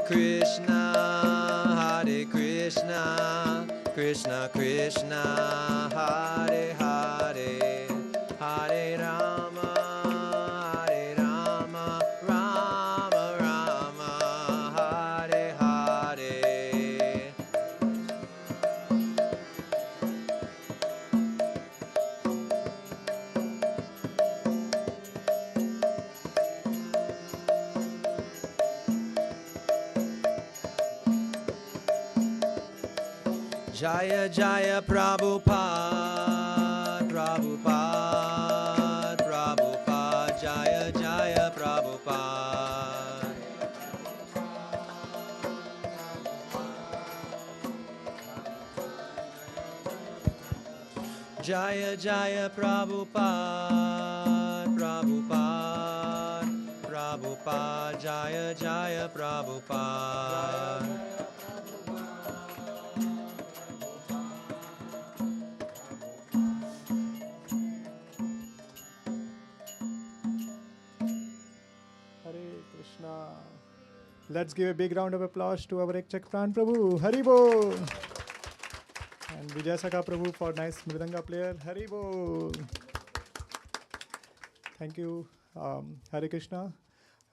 Hare Krishna, Krishna Krishna, Hare Hare, Hare Rama, Hare Rama, Rama Rama, Hare Hare. Jaya Jaya Prabhupada, Prabhupada, Prabhupada, Jaya Jaya Prabhupada. Jaya Jaya Prabhupada, Prabhupada, Prabhupada, Jaya Jaya Prabhupada. Let's give a big round of applause to our Ekchak Pran Prabhu. Hari Bol. And Vijay Sakha Prabhu for nice Mridanga player. Hari Bol. Thank you. Hare Krishna.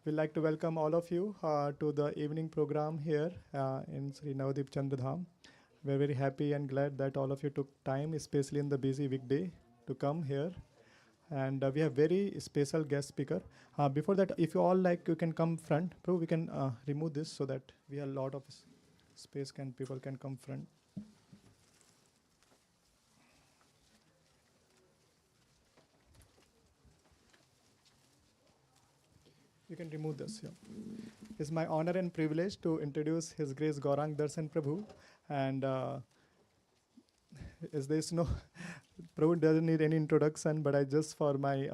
We'd like to welcome all of you to the evening program here in Sri Navadip Chandradham. We're very happy and glad that all of you took time, especially in the busy weekday, to come here. And we have very special guest speaker. Before that, if you all like, you can come front. Prabhu, we can remove this so that we have a lot of space. People can come front. You can remove this. Yeah. It's my honor and privilege to introduce His Grace Gauranga Darshan Prabhu. And is there's no Prabhu doesn't need any introduction, but I just for my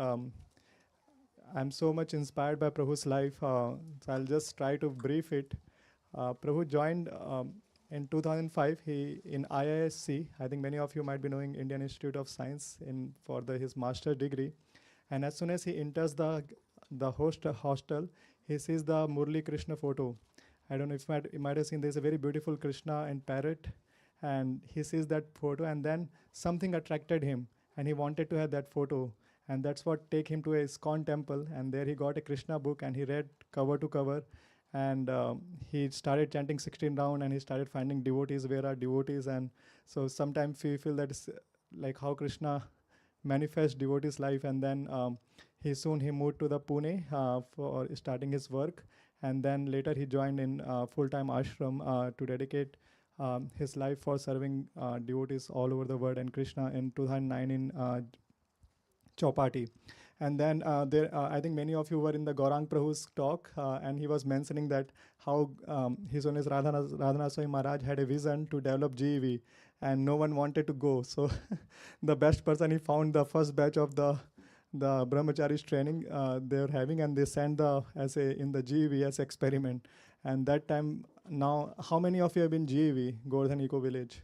I'm so much inspired by Prabhu's life, so I'll just try to brief it. Prabhu joined in 2005 in IISC. I think many of you might be knowing Indian Institute of Science for his master's degree. And as soon as he enters the hostel, he sees the Murli Krishna photo. I don't know if you might have seen, there's a very beautiful Krishna and parrot. And he sees that photo, and then something attracted him, and he wanted to have that photo. And that's what take him to a ISKCON temple, and there he got a Krishna book, and he read cover to cover. And he started chanting 16 round, and he started finding devotees, where are devotees. And so sometimes we feel that it's like how Krishna manifests devotees' life. And then he moved to the Pune for starting his work. And then later he joined in full-time ashram to dedicate his life for serving devotees all over the world and Krishna in 2009 in Chowpatty. And then I think many of you were in the Gauranga Prabhu's talk, and he was mentioning that how His Holiness Radhanath Swami Maharaj had a vision to develop GEV, and no one wanted to go. So the best person, he found the first batch of the brahmacharis training they were having, and they sent in the GEV as experiment. And that time, now, how many of you have been GEV, Govardhan Eco Village?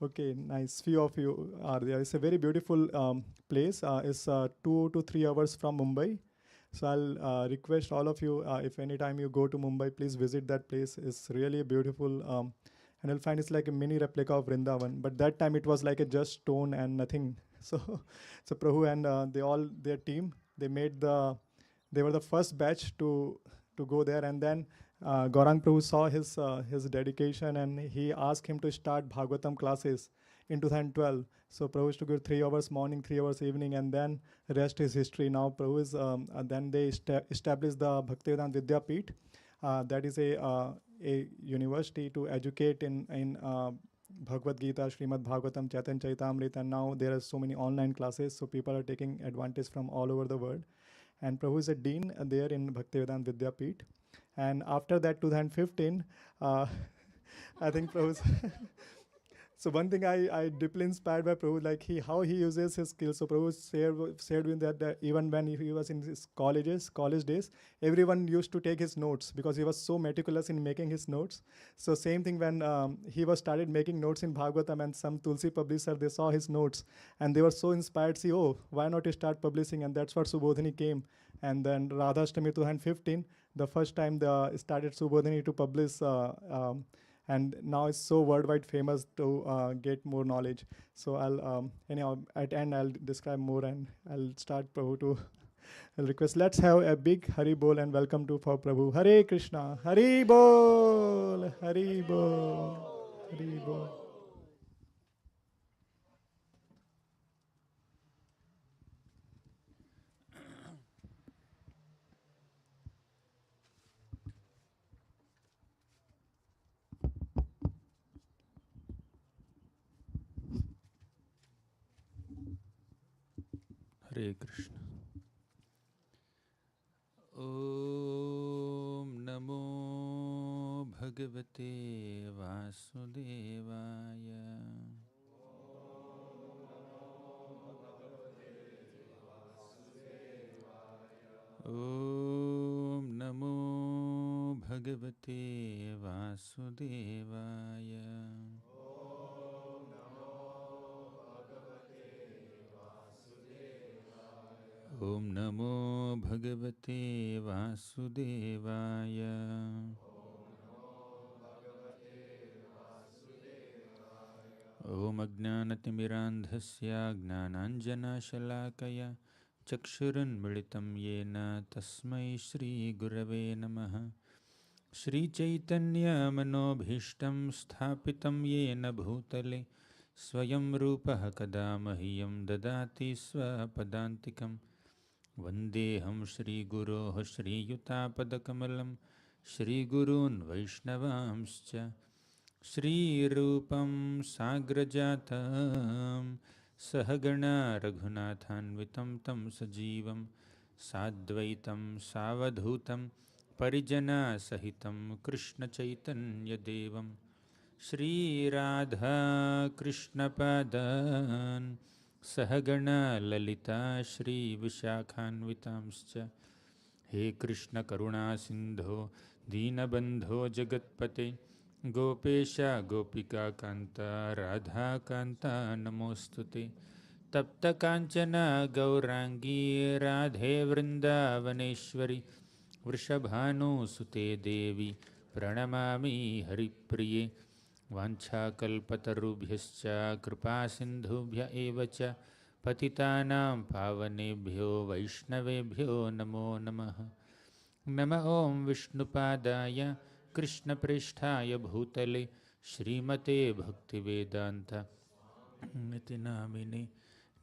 Okay, nice. Few of you are there. It's a very beautiful place. It's 2 to 3 hours from Mumbai. So I'll request all of you, if any time you go to Mumbai, please visit that place. It's really beautiful. And you'll find it's like a mini replica of Vrindavan. But that time it was like a just stone and nothing. So Prabhu and their team, they were the first batch to go there. And then Gauranga Prabhu saw his dedication, and he asked him to start Bhagavatam classes in 2012. So Prabhu used to give 3 hours morning, 3 hours evening, and then the rest is history. Now Prabhu is, then they established the Bhaktivedanta Vidyapeeth. That is a university to educate in Bhagavad Gita, Srimad Bhagavatam, Chaitanya Charitamrita, and now there are so many online classes, so people are taking advantage from all over the world. And Prabhu is a dean there in Bhaktivedanta Vidyapeeth. And after that, 2015, I think Prabhu's So one thing I deeply inspired by Prabhu, like how he uses his skills. So Prabhu shared with that even when he was in his college days, everyone used to take his notes because he was so meticulous in making his notes. So same thing when he was started making notes in Bhagavatam, and some Tulsi publisher, they saw his notes and they were so inspired. See, oh, why not you start publishing? And that's what Subodhini came. And then Radhashtami 2015, the first time the started Subodhini to publish. And now it's so worldwide famous to get more knowledge. So I'll anyhow at end I'll describe more, and I'll start Prabhu to I'll request. Let's have a big Hari Bol and welcome to for Prabhu. Hare Krishna, Hari Bol, Hari Bol, Hari Bol. Hare Krishna. Om Namo Bhagavate Vasudevaya. Om Namo Bhagavate Vasudevaya. Om Namo Bhagavate Vasudevaya. Om Ajnanatimmirandhasya Gnananjanashalakaya Chakshurunmilitam Yena Tasmai Shri Gurave Namaha. Shri Chaitanya Manobhishtam Sthapitam Yena Bhutale Swayam Rupaha Kada Mahyam Dadati Swapadantikam Vandeham Shri Guroh Shri Yutapadakamalam Shri Gurun Vaishnavamscha Shri Rupam Sagrajatam Sahagana Raghunathanvitam Tam Sajivam Sadvaitam Savadhutam Parijana Sahitam Krishna Chaitanya Devam Shri Radha Krishna Padan Sahagana Lalita Shri Vishakhanvitamscha He Krishna Karuna Sindho Deenabandho Jagatpate Gopesha Gopika Kanta Radha Kanta Namostute Tapta Kanchana Gaurangi Radhe Vrindavaneshwari Vrishabhanu Sute Devi Pranamami Haripriye Vanchakalpatarubhyascha Kripa Sindhubhya Evacha Patitanam Pavanebhyo Vaishnavebhyo Namo Namaha Nama Om Vishnupadaya Krishna Pristhaya Bhutale Srimate Bhaktivedanta Niti Namine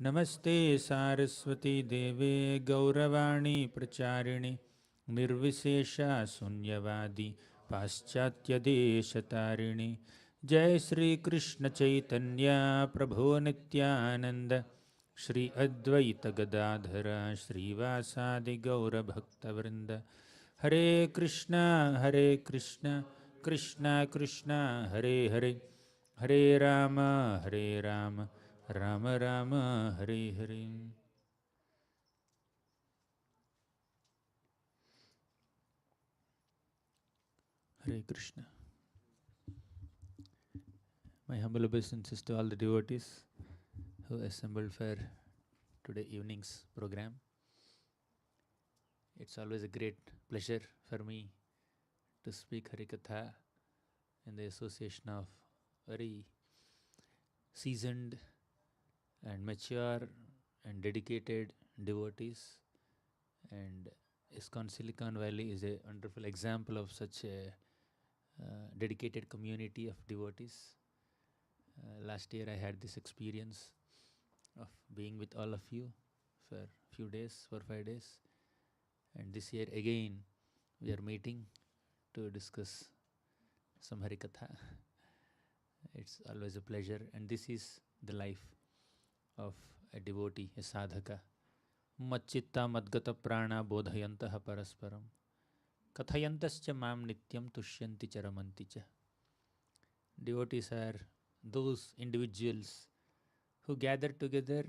Namaste Saraswati Deve Gauravani Pracharini Nirvisesha Sunyavadi Paschatya Deshatarini Jai Sri Krishna Chaitanya Prabhu Nityananda Shri Advaita Gadadhara Shri Vasadi Gaura Bhakta Vrinda Hare Krishna Krishna Krishna Hare Hare Hare Rama Rama Rama Hare Hare. Hare Krishna. My humble obeisances to all the devotees who assembled for today evening's program. It's always a great pleasure for me to speak Harikatha in the association of very seasoned and mature and dedicated devotees. And ISKCON Silicon Valley is a wonderful example of such a dedicated community of devotees. Last year I had this experience of being with all of you for a few days, 4 or 5 days. And this year again we are meeting to discuss some Harikatha. It's always a pleasure, and this is the life of a devotee, a sadhaka. Macchitta madgata prana bodhayantaha parasparam kathayantascha mam nityam tushyanti charamanti cha. Devotees are those individuals who gather together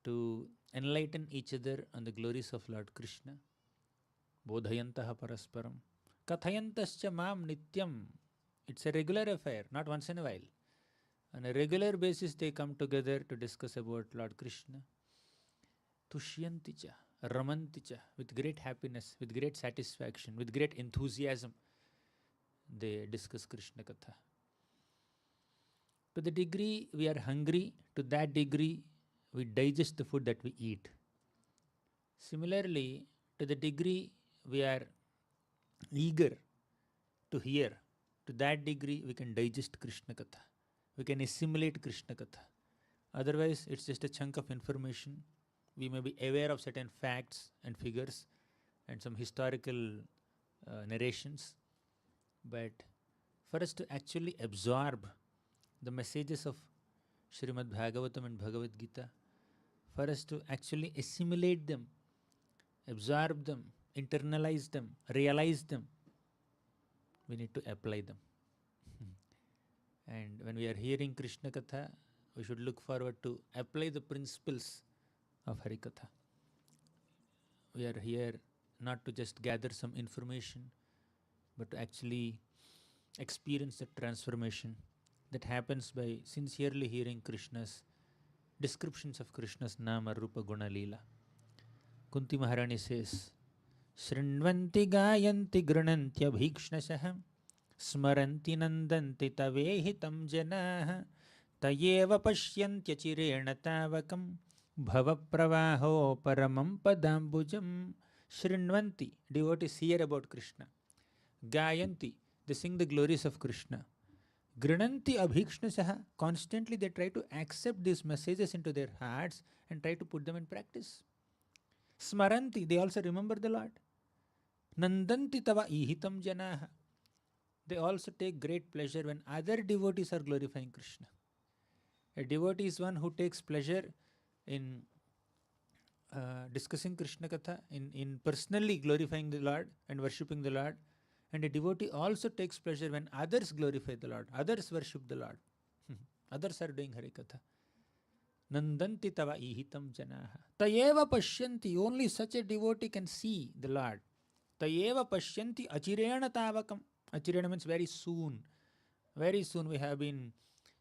to enlighten each other on the glories of Lord Krishna. Bodhayantaha parasparam. Kathayantascha mam nityam. It's a regular affair, not once in a while. On a regular basis, they come together to discuss about Lord Krishna. Tushyanticha, ramanticha, with great happiness, with great satisfaction, with great enthusiasm, they discuss Krishna Katha. To the degree we are hungry, to that degree we digest the food that we eat. Similarly, to the degree we are eager to hear, to that degree we can digest Krishna Katha. We can assimilate Krishna Katha. Otherwise, it's just a chunk of information. We may be aware of certain facts and figures and some historical narrations, but for us to actually absorb the messages of Srimad Bhagavatam and Bhagavad Gita, for us to actually assimilate them, absorb them, internalize them, realize them, we need to apply them. And when we are hearing Krishna Katha, we should look forward to apply the principles of Harikatha. We are here not to just gather some information, but to actually experience the transformation that happens by sincerely hearing Krishna's descriptions of Krishna's Nama, Rupa, Guna, Leela. Kunti Maharani says, Shrinvanti gayanti granantya bhikshnasah smaranti nandanti tavehitam janah tayeva pashyantya chirena tavakam bhava pravaho paramam padambujam. Shrinvanti, devotees hear about Krishna. Gayanti, they sing the glories of Krishna. Grananti abhikshnasaha, constantly they try to accept these messages into their hearts and try to put them in practice. Smaranti, they also remember the Lord. Nandanti tava ihitam janaha, they also take great pleasure when other devotees are glorifying Krishna. A devotee is one who takes pleasure in discussing Krishna Katha, in personally glorifying the Lord and worshipping the Lord. And a devotee also takes pleasure when others glorify the Lord, others worship the Lord, others are doing Harikatha. Nandanti tava ihitam janaha. Tayeva pashyanti, only such a devotee can see the Lord. Tayeva pashyanti achirena tavakam. Achirena means very soon. Very soon. We have been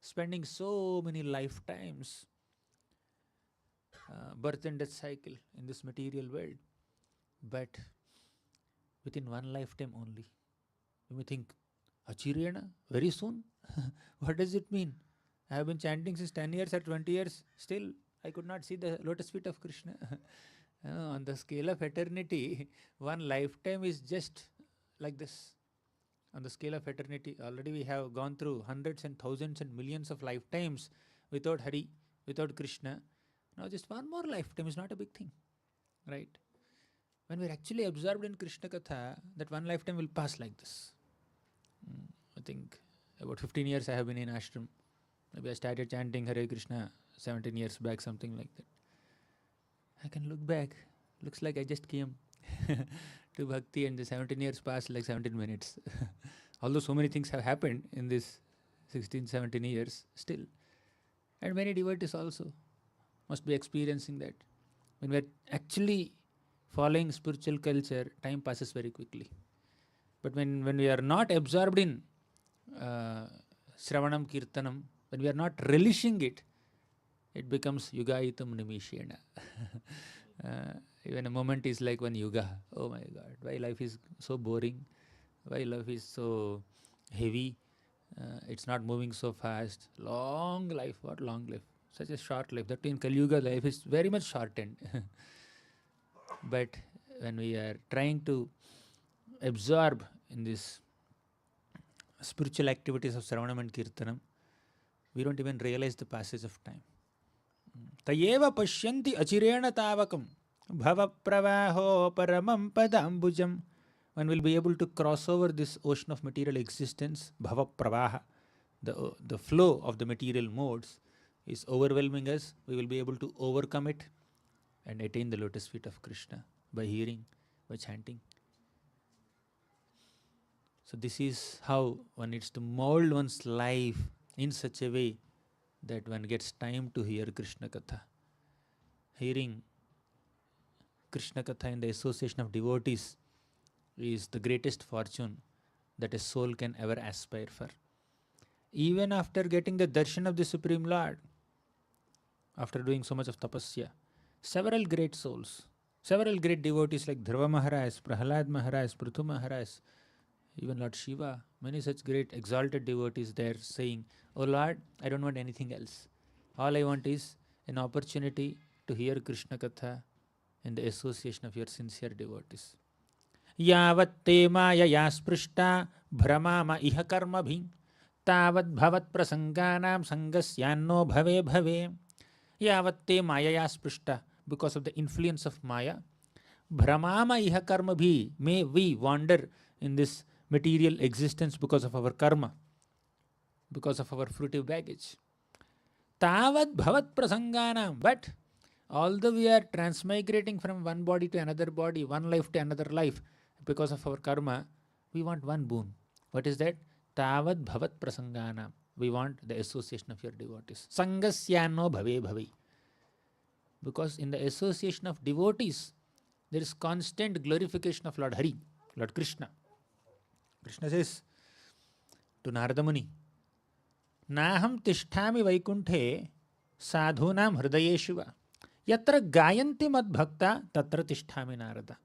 spending so many lifetimes, birth and death cycle in this material world. But within one lifetime only. You may think, Achirena, very soon? What does it mean? I have been chanting since 10 years or 20 years. Still, I could not see the lotus feet of Krishna. On the scale of eternity, one lifetime is just like this. On the scale of eternity, already we have gone through hundreds and thousands and millions of lifetimes without Hari, without Krishna. Now just one more lifetime is not a big thing, right? When we are actually absorbed in Krishna Katha, that one lifetime will pass like this. I think about 15 years I have been in ashram. Maybe I started chanting Hare Krishna 17 years back, something like that. I can look back. Looks like I just came to bhakti and the 17 years passed like 17 minutes. Although so many things have happened in this 16, 17 years still. And many devotees also must be experiencing that. When we are actually following spiritual culture, time passes very quickly. But when we are not absorbed in Shravanam Kirtanam, when we are not relishing it, it becomes Yugaitam Nimishena. Even a moment is like one yuga. Oh my God, why life is so boring? Why life is so heavy? It's not moving so fast. Long life, what long life? Such a short life. That in Kali Yuga, life is very much shortened. But when we are trying to absorb in this spiritual activities of Sravanam and Kirtanam, we don't even realize the passage of time. Tayeva pashyanti achirena tavakam bhava pravaho paramam padambujam. One will be able to cross over this ocean of material existence, bhava pravaha, the flow of the material modes is overwhelming us. We will be able to overcome it and attain the lotus feet of Krishna by hearing, by chanting. So this is how one needs to mold one's life in such a way that one gets time to hear Krishna Katha. Hearing Krishna Katha in the association of devotees is the greatest fortune that a soul can ever aspire for. Even after getting the darshan of the Supreme Lord, after doing so much of tapasya, several great souls, several great devotees like Dhruva Maharaj, Prahlad Maharaj, Prithu Maharaj, even Lord Shiva, many such great exalted devotees there saying, "Oh Lord, I don't want anything else. All I want is an opportunity to hear Krishna Katha in the association of your sincere devotees." Yavat maya sprushta bhramama iha karma bhi tavat bhavat prasanganam sangasyanno bhave bhave. Yavat maya sprushta, because of the influence of Maya, bhramama iha karma bhi, may we wander in this material existence because of our karma, because of our fruitive baggage. Tavat bhavat prasanganam, but although we are transmigrating from one body to another body, one life to another life, because of our karma, we want one boon. What is that? Tavat bhavat prasanganam. We want the association of your devotees. Sangasyano bhave bhave. Because in the association of devotees, there is constant glorification of Lord Hari, Lord Krishna. Krishna says to Narada Muni, Naham tishtami vaikunthe sadhunam hridayeshuva. Yatra gayanti mad bhakta tatra tishtami Narada.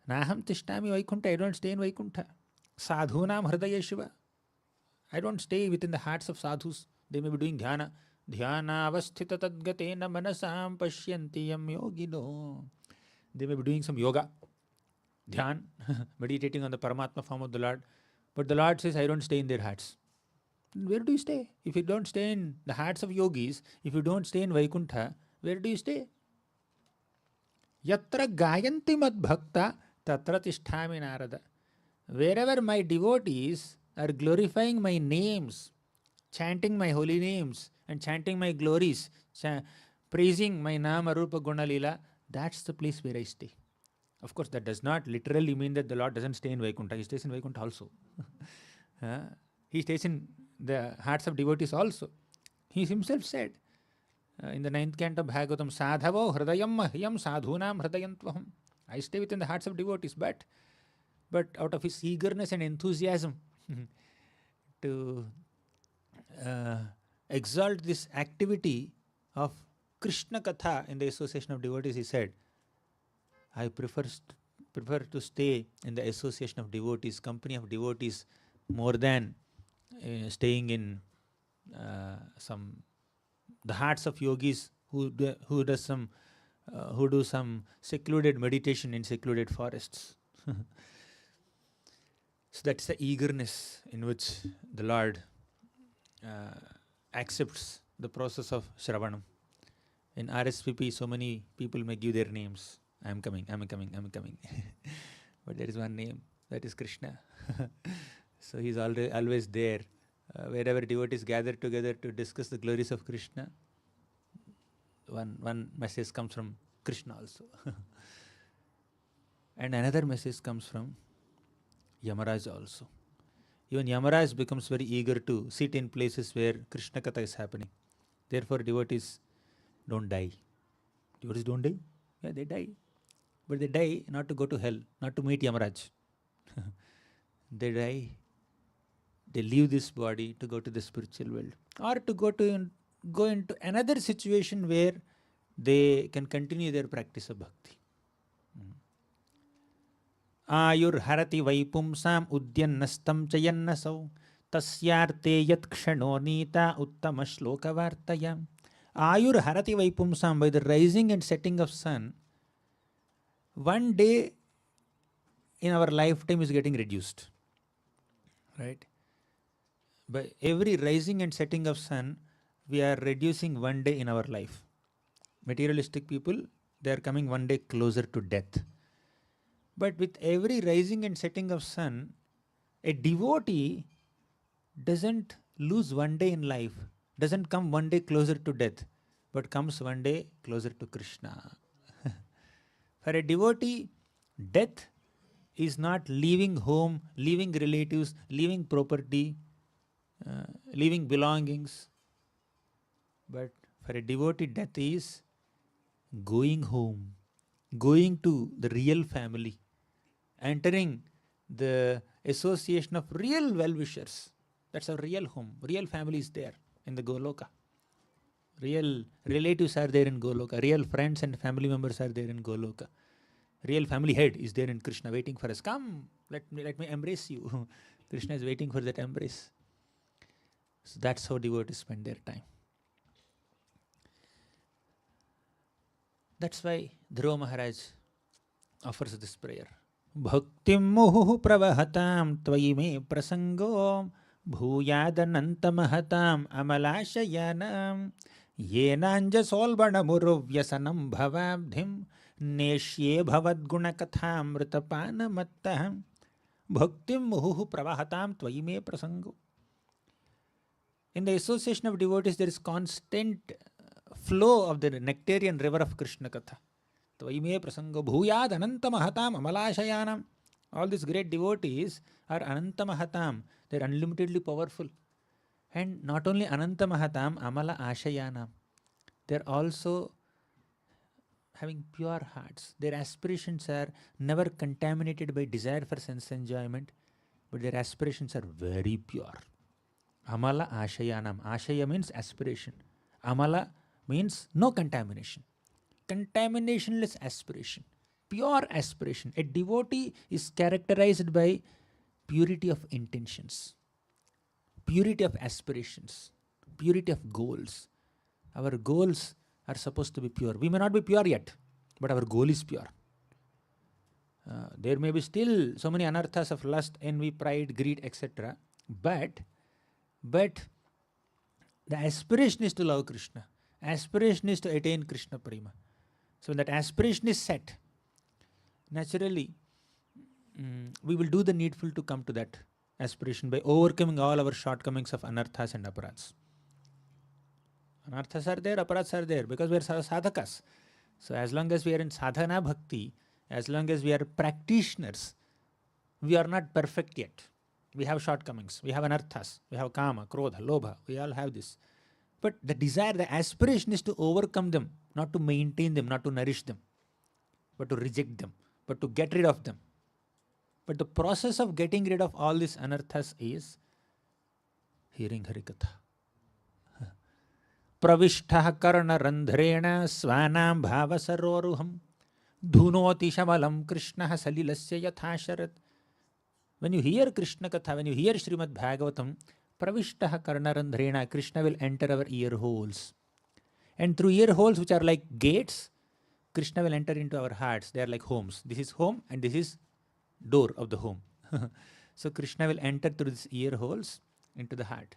Naham tishtami vaikuntha. I don't stay in Vaikuntha. Sadhunam hridayeshuva. I don't stay within the hearts of sadhus. They may be doing dhyana. Dhyana avasthita tadgatena manasam pashyanti yam yogino. They may be doing some yoga, dhyan, meditating on the Paramatma form of the Lord. But the Lord says, I don't stay in their hearts. Where do you stay? If you don't stay in the hearts of yogis, if you don't stay in Vaikuntha, where do you stay? Yatra gayanti mad bhakta tatra tisthami Narada. Wherever my devotees are glorifying my names, chanting my holy names, and chanting my glories, praising my Nama Rupa Guna Lila, that's the place where I stay. Of course, that does not literally mean that the Lord doesn't stay in Vaikuntha. He stays in Vaikuntha also. He stays in the hearts of devotees also. He himself said in the 9th canto of Bhagavatam, Sadhavo hridayam mahyam sadhunam hridayantvaham. I stay within the hearts of devotees, but out of his eagerness and enthusiasm to exalt this activity of Krishna Katha in the association of devotees, he said, I prefer to stay in the association of devotees, company of devotees, more than staying in the hearts of yogis who do some secluded meditation in secluded forests. So that's the eagerness in which the Lord accepts the process of Shravanam. In RSVP, so many people may give their names. I am coming. But there is one name, that is Krishna. So he is always there. Wherever devotees gather together to discuss the glories of Krishna, one message comes from Krishna also. And another message comes from Yamaraj also. Even Yamaraj becomes very eager to sit in places where Krishna Katha is happening. Therefore, devotees don't die. Devotees don't die? Yeah, they die. But they die not to go to hell, not to meet Yamaraj. They die, they leave this body to go to the spiritual world, or to go into another situation where they can continue their practice of bhakti. Ayur harati vaipumsam udyannastam chayannasau tasyarte yat kshano nita uttama shloka vartaya. Ayur harati vaipumsam, by the rising and setting of sun, one day in our lifetime is getting reduced. Right? By every rising and setting of sun, we are reducing one day in our life. Materialistic people, they are coming one day closer to death. But with every rising and setting of sun, a devotee doesn't lose one day in life, doesn't come one day closer to death, but comes one day closer to Krishna. For a devotee, death is not leaving home, leaving relatives, leaving property, leaving belongings. But for a devotee, death is going home, going to the real family, entering the association of real well-wishers. That's our real home. Real family is there in the Goloka. Real relatives are there in Goloka. Real friends and family members are there in Goloka. Real family head is there in Krishna waiting for us. Come, let me embrace you. Krishna is waiting for that embrace. So that's how devotees spend their time. That's why Dhruva Maharaj offers this prayer. Bhaktim muhu pravahatam tvayi me prasango bhuyadanantamahatam amalashayanam yenanja solbanamuruvyasanam bhavabdhim neshye bhavadgunakatham ritapanamattaham bhaktim muhu pravahatam tvayi me prasango. In the association of devotees, there is constant flow of the nectarian river of Krishna Katha. Tvaime prasango bhuyad anantamahatam amalashayanam. All these great devotees are anantamahatam. They are unlimitedly powerful. And not only anantamahatam, amala ashayanam. They are also having pure hearts. Their aspirations are never contaminated by desire for sense enjoyment, but their aspirations are very pure. Amala ashayanam. Ashaya means aspiration. Amala means no contamination. Contaminationless aspiration. Pure aspiration. A devotee is characterized by purity of intentions, purity of aspirations, purity of goals. Our goals are supposed to be pure. We may not be pure yet, but our goal is pure. There may be still so many anarthas of lust, envy, pride, greed, etc. But the aspiration is to love Krishna. Aspiration is to attain Krishna Prema. So when that aspiration is set, naturally, we will do the needful to come to that aspiration by overcoming all our shortcomings of anarthas and aparats. Anarthas are there, aparats are there, because we are sadhakas. So as long as we are in sadhana bhakti, as long as we are practitioners, we are not perfect yet. We have shortcomings. We have anarthas. We have kama, krodha, lobha. We all have this. But the desire, the aspiration is to overcome them, not to maintain them, not to nourish them, but to reject them, but to get rid of them. But the process of getting rid of all these anarthas is hearing Harikatha. Pravishtha karna randhrena svanam bhava saroruham dhunoti shamalam krishna salilasya yathasharat. When you hear Krishna Katha, when you hear Srimad Bhagavatam, Pravishtaha Karnarandhrena, Krishna will enter our ear holes. And through ear holes, which are like gates, Krishna will enter into our hearts. They are like homes. This is home and this is door of the home. So Krishna will enter through these ear holes into the heart.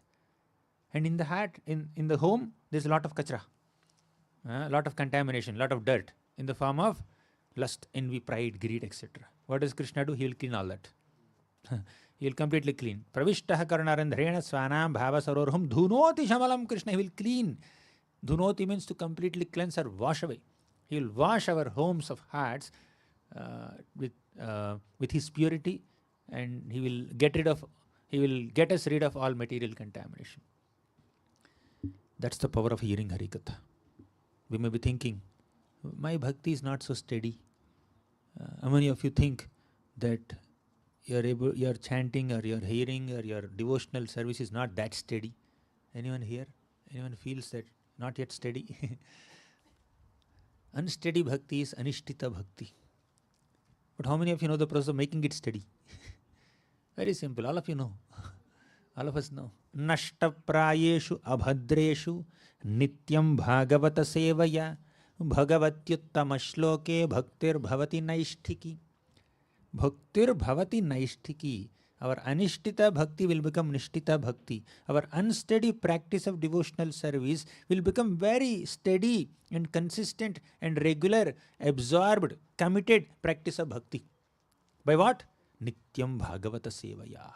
And in the heart, in the home, there's a lot of kachra, a lot of contamination, a lot of dirt in the form of lust, envy, pride, greed, etc. What does Krishna do? He will clean all that. He will completely clean. Pravishtaha karnarandhrena svanam bhava sarorhum dhunoti shamalam Krishna. He will clean. Dhunoti means to completely cleanse or wash away. He will wash our homes of hearts with his purity, and he will get us rid of all material contamination. That's the power of hearing Harikatha. We may be thinking, my bhakti is not so steady. How many of you think that your chanting or your hearing or your devotional service is not that steady? Anyone here? Anyone feels that not yet steady? Unsteady bhakti is anishtita bhakti. But how many of you know the process of making it steady? Very simple. All of you know. All of us know. Nashta prayeshu abhadreshu nityam bhagavata sevaya bhagavatyuttama shloke bhaktir bhavati naishtiki. Bhaktir bhavati naishtiki. Our anishtita bhakti will become nishtita bhakti. Our unsteady practice of devotional service will become very steady and consistent and regular, absorbed, committed practice of bhakti. By what? Nityam bhagavata sevaya.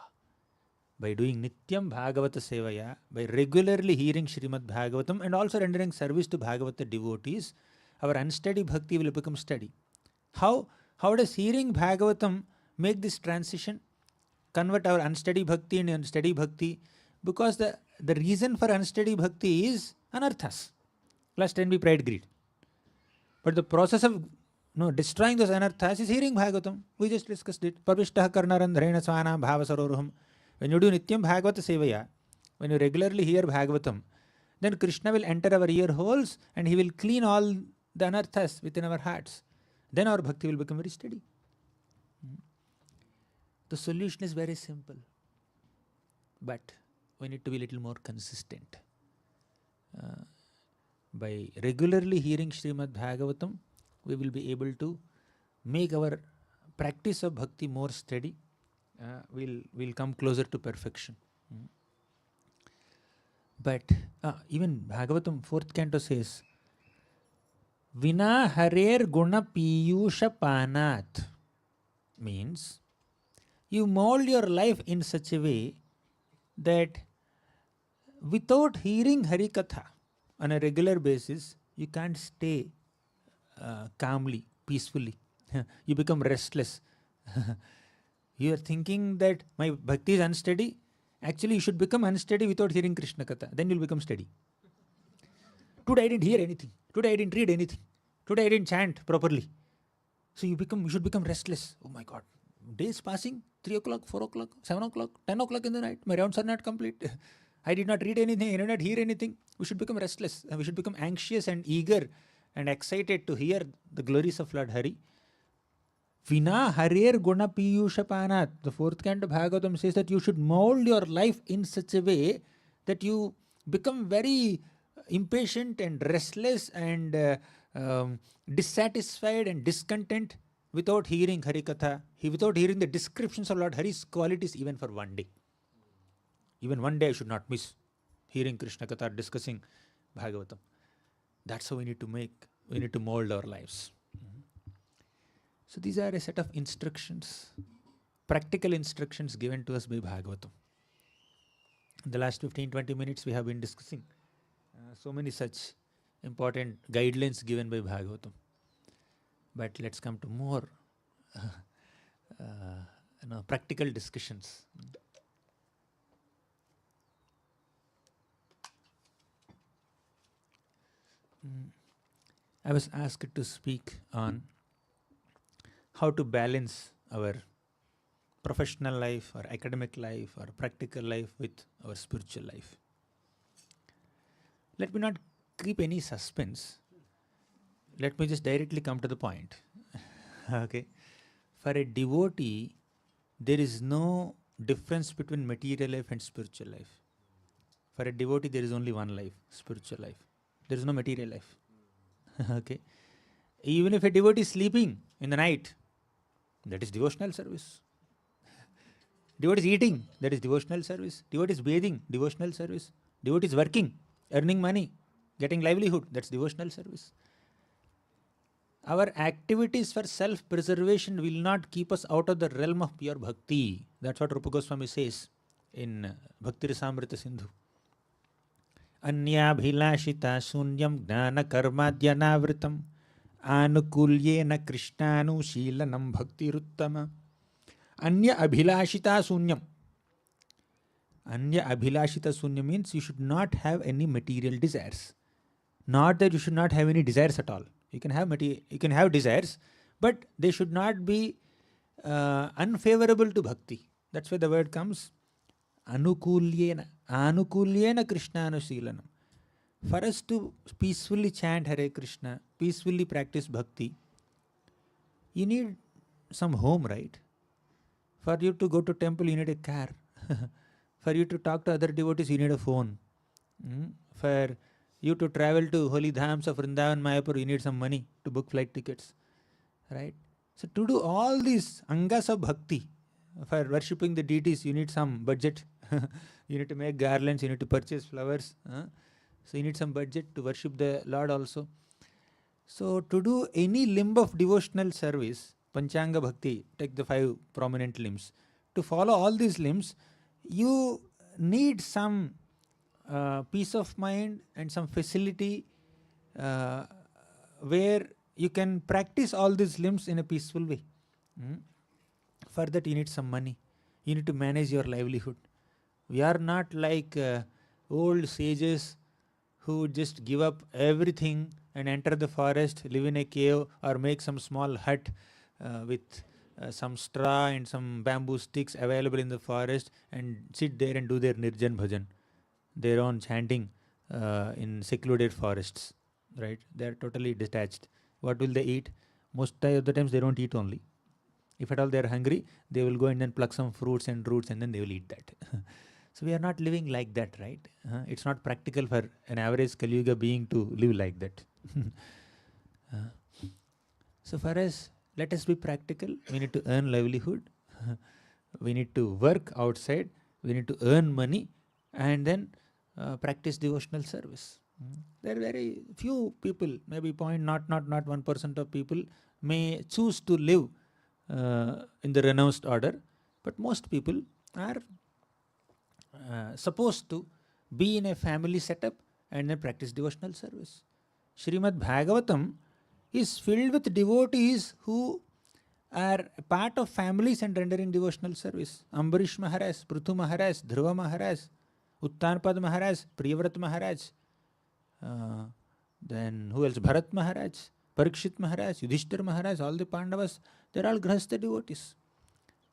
By doing Nityam Bhagavata Sevaya, by regularly hearing Srimad Bhagavatam and also rendering service to Bhagavata devotees, our unsteady bhakti will become steady. How does hearing Bhagavatam make this transition? Convert our unsteady bhakti into steady bhakti Because the reason for unsteady bhakti is anarthas, lust, envy, pride, greed. But the process of destroying those anarthas is hearing Bhagavatam. We just discussed it. Parvishtah karnarandhrena swana bhavasaroruham. When you do Nityam Bhagavata Sevaya, when you regularly hear Bhagavatam, then Krishna will enter our ear holes and he will clean all the anarthas within our hearts. Then our bhakti will become very steady. The solution is very simple. But we need to be a little more consistent. By regularly hearing Srimad Bhagavatam, we will be able to make our practice of bhakti more steady. We'll come closer to perfection. But even Bhagavatam 4th canto says, Vina harer guna piyusha panat, means you mold your life in such a way that without hearing Harikatha on a regular basis, you can't stay calmly, peacefully. You become restless. You are thinking that my bhakti is unsteady. Actually, you should become unsteady without hearing Krishna Katha. Then you'll become steady. Today I didn't hear anything. Today I didn't read anything. Today I didn't chant properly. So you should become restless. Oh my God. Days passing, 3 o'clock, 4 o'clock, 7 o'clock, 10 o'clock in the night. My rounds are not complete. I did not read anything. I did not hear anything. We should become restless. We should become anxious and eager and excited to hear the glories of Lord Hari. Vina harer guna piyusha panat. The 4th canto Bhagavatam says that you should mold your life in such a way that you become very impatient and restless and dissatisfied and discontent without hearing Harikatha, without hearing the descriptions of Lord Hari's qualities even for one day. Even one day I should not miss hearing Krishna Katha, discussing Bhagavatam. That's how we need to mold our lives. So these are a set of instructions, practical instructions given to us by Bhagavatam. In the last 15-20 minutes we have been discussing so many such important guidelines given by Bhagavatam. But let's come to more practical discussions. I was asked to speak on how to balance our professional life or academic life or practical life with our spiritual life. Let me not keep any suspense. Let me just directly come to the point. Okay. For a devotee, there is no difference between material life and spiritual life. For a devotee, there is only one life, spiritual life. There is no material life. Okay. Even if a devotee is sleeping in the night, that is devotional service. Devotee is eating, that is devotional service. Devotee is bathing, devotional service. Devotee is working, earning money, getting livelihood, that's devotional service. Our activities for self-preservation will not keep us out of the realm of pure bhakti. That's what Rupa Goswami says in Bhakti Rasamrita Sindhu. Anyabhilashita sunyam gnana karmadyanavritam anukulyena krishnanu shilanam bhakti ruttama. Anya abhilashita sunyam. Anya abhilashita sunyam means you should not have any material desires. Not that you should not have any desires at all. You can have desires, but they should not be unfavorable to bhakti. That's why the word comes anukulyena. Anukulyena krishnanu shilanam. For us to peacefully chant Hare Krishna, peacefully practice bhakti, you need some home, right? For you to go to temple, you need a car. For you to talk to other devotees, you need a phone. For you to travel to holy dhams of Vrindavan, Mayapur, you need some money to book flight tickets. Right? So to do all these angas of bhakti, for worshipping the deities, you need some budget. You need to make garlands, you need to purchase flowers. So you need some budget to worship the Lord also. So to do any limb of devotional service, Panchanga Bhakti, take the 5 prominent limbs. To follow all these limbs, you need some peace of mind and some facility where you can practice all these limbs in a peaceful way. For that you need some money. You need to manage your livelihood. We are not like old sages who would just give up everything and enter the forest, live in a cave, or make some small hut with some straw and some bamboo sticks available in the forest and sit there and do their nirjan bhajan, their own chanting in secluded forests, right? They are totally detached. What will they eat? Most of the times they don't eat only. If at all they are hungry, they will go and then pluck some fruits and roots and then they will eat that. So we are not living like that, right? It's not practical for an average Kali Yuga being to live like that. So for us, let us be practical. We need to earn livelihood. We need to work outside. We need to earn money and then practice devotional service. There are very few people, maybe not 1% of people may choose to live in the renounced order, but most people are supposed to be in a family setup and then practice devotional service. Srimad Bhagavatam is filled with devotees who are part of families and rendering devotional service. Ambarish Maharaj, Prithu Maharaj, Dhruva Maharaj, Uttanpad Maharaj, Priyavrat Maharaj, then who else? Bharat Maharaj, Parikshit Maharaj, Yudhishthir Maharaj, all the Pandavas, they're all Grhastha devotees.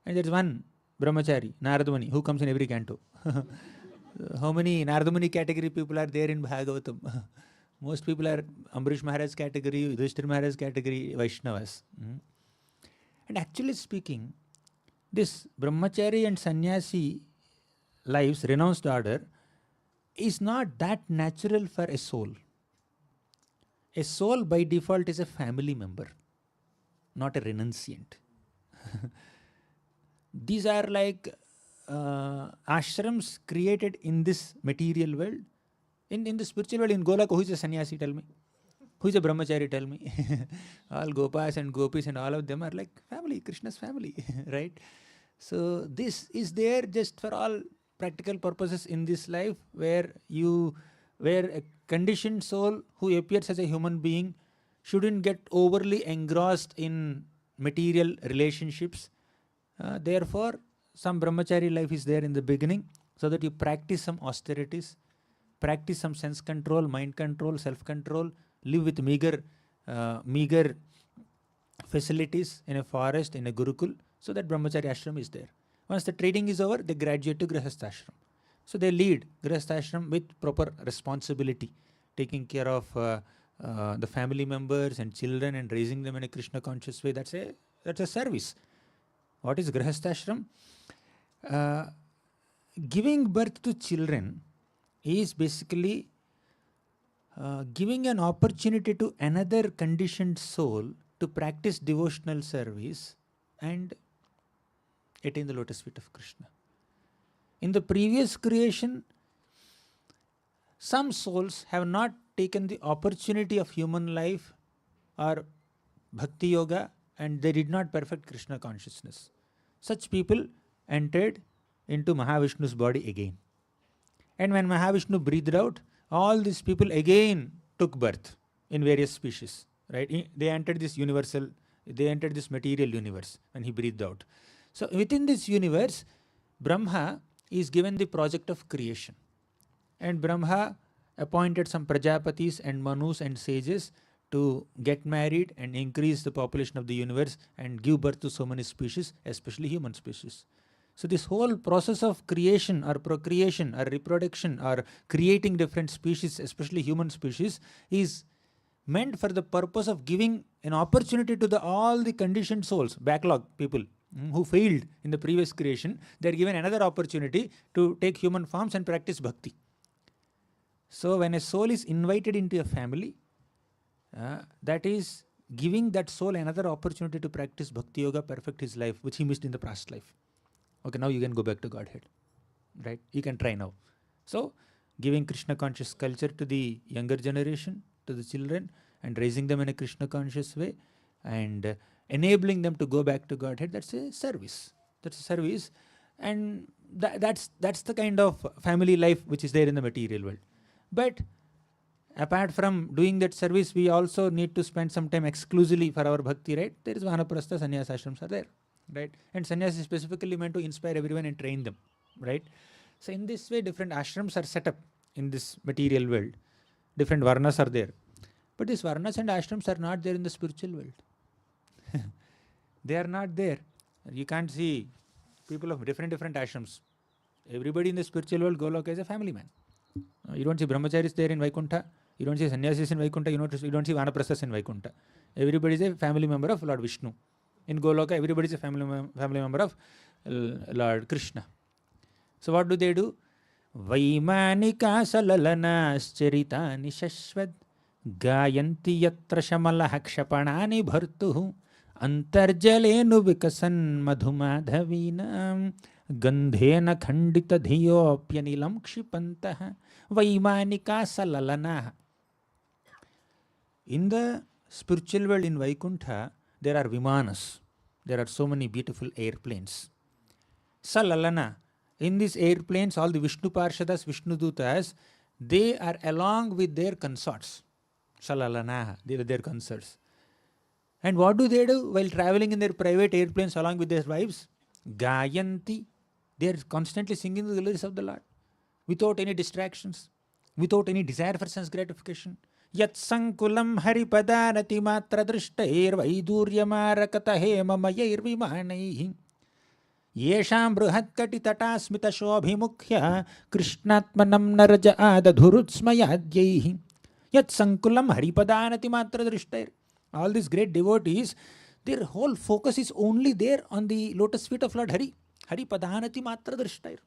And there's one Brahmachari, Narada Muni, who comes in every canto. How many Narada Muni category people are there in Bhagavatam? Most people are Ambarish Maharaj category, Yudhishthir Maharaj category, Vaishnavas. And actually speaking, this Brahmachari and Sannyasi lives, renounced order, is not that natural for a soul. A soul by default is a family member, not a renunciant. These are like ashrams created in this material world. In the spiritual world, in Golaka, who is a sannyasi? Tell me. Who is a brahmachari? Tell me. All gopas and gopis and all of them are like family, Krishna's family, right? So this is there just for all practical purposes in this life, where a conditioned soul who appears as a human being shouldn't get overly engrossed in material relationships. Therefore, some brahmachari life is there in the beginning, so that you practice some austerities, practice some sense control, mind control, self-control, live with meager facilities in a forest, in a gurukul, so that brahmachari ashram is there. Once the training is over, they graduate to Grhastha ashram. So they lead Grhastha ashram with proper responsibility, taking care of the family members and children and raising them in a Krishna conscious way. That's a service. What is Grhastha ashram? Giving birth to children is basically giving an opportunity to another conditioned soul to practice devotional service and attain the lotus feet of Krishna. In the previous creation, some souls have not taken the opportunity of human life or bhakti yoga, and they did not perfect Krishna consciousness. Such people entered into Mahavishnu's body again. And when Mahavishnu breathed out, all these people again took birth in various species. Right? They entered this material universe when he breathed out. So within this universe, Brahma is given the project of creation. And Brahma appointed some Prajapatis and Manus and sages to get married and increase the population of the universe and give birth to so many species, especially human species. So this whole process of creation or procreation or reproduction or creating different species, especially human species, is meant for the purpose of giving an opportunity to all the conditioned souls, backlog people who failed in the previous creation. They are given another opportunity to take human forms and practice bhakti. So when a soul is invited into a family, that is giving that soul another opportunity to practice bhakti yoga, perfect his life, which he missed in the past life. Okay, now you can go back to Godhead, right? You can try now. So, giving Krishna conscious culture to the younger generation, to the children, and raising them in a Krishna conscious way, and enabling them to go back to Godhead, that's a service. That's a service, and that's the kind of family life which is there in the material world. But apart from doing that service, we also need to spend some time exclusively for our bhakti, right? There is Vanaprastha, sannyas ashrams are there, right? And sannyas is specifically meant to inspire everyone and train them, right? So in this way, different ashrams are set up in this material world. Different varnas are there. But these varnas and ashrams are not there in the spiritual world. They are not there. You can't see people of different ashrams. Everybody in the spiritual world, Goloka is a family man. You don't see brahmacharis there in Vaikuntha. You don't see sannyasis in Vaikuntha. You don't see vanaprasthas in Vaikuntha. Everybody is a family member of Lord Vishnu. In Goloka, everybody is a family member of Lord Krishna. So what do? Vaimanika salalanas shashvad gayanti yatra shamalaha kshapanani bhartuhu antarjalenu vikasan madhumadhavinam gandhena khandita dhiyopyanilam kshipantaha vaimanika salalana. In the spiritual world in Vaikuntha, there are vimanas. There are so many beautiful airplanes. Salalana. In these airplanes, all the Vishnu Parshadas, Vishnu Dutas, they are along with their consorts. Salalana, they are their consorts. And what do while traveling in their private airplanes along with their wives? Gayanti. They are constantly singing the glories of the Lord without any distractions, without any desire for sense gratification. Yat sankulam haripadanati matra drishtair vaiduryamarakata hemamayair vimanaihi. Yesham bruhatkati tatasmita shobhimukhya krishnatmanam naraja adadhurutsmayadhyaihi. Yat sankulam haripadanati matra drishtair. All these great devotees, their whole focus is only there on the lotus feet of Lord Hari. Haripadanati matra drishtair.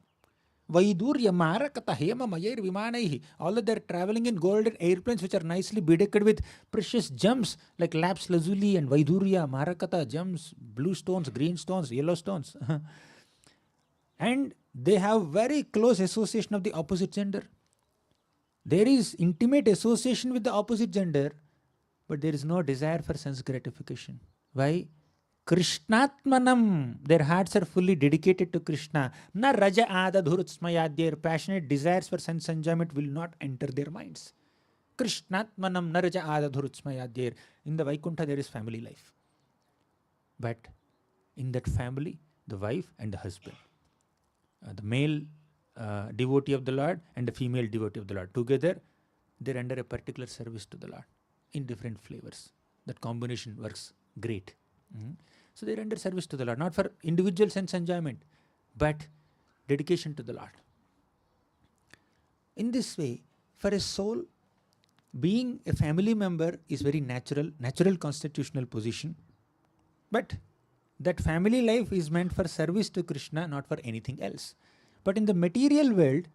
Vaidurya marakata hema mayir vimanaihi. Although they are traveling in golden airplanes which are nicely bedecked with precious gems like laps lazuli and Vaidurya marakata gems, blue stones, green stones, yellow stones. And they have very close association of the opposite gender. There is intimate association with the opposite gender, but there is no desire for sense gratification. Why? Krishnatmanam, their hearts are fully dedicated to Krishna. Na raja adadhurutsmayad, their passionate desires for sense enjoyment will not enter their minds. Krishnatmanam na raja adadhurutsmayad. In the Vaikuntha there is family life. But in that family, the wife and the husband, the male devotee of the Lord and the female devotee of the Lord, together they render a particular service to the Lord in different flavors. That combination works great. So they render service to the Lord, not for individual sense enjoyment, but dedication to the Lord. In this way, for a soul, being a family member is very natural constitutional position. But that family life is meant for service to Krishna, not for anything else. But in the material world,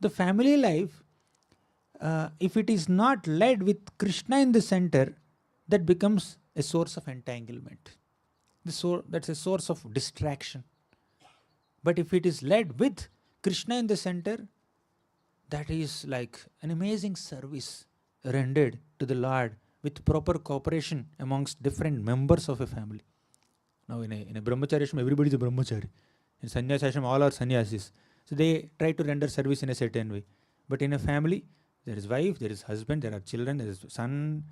the family life, if it is not led with Krishna in the center, that becomes a source of entanglement. That's a source of distraction. But if it is led with Krishna in the center, that is like an amazing service rendered to the Lord with proper cooperation amongst different members of a family. Now in a brahmacharya ashram, everybody is a brahmachari. In sannyasa ashram, all are sannyasis. So they try to render service in a certain way. But in a family, there is wife, there is husband, there are children, there is son,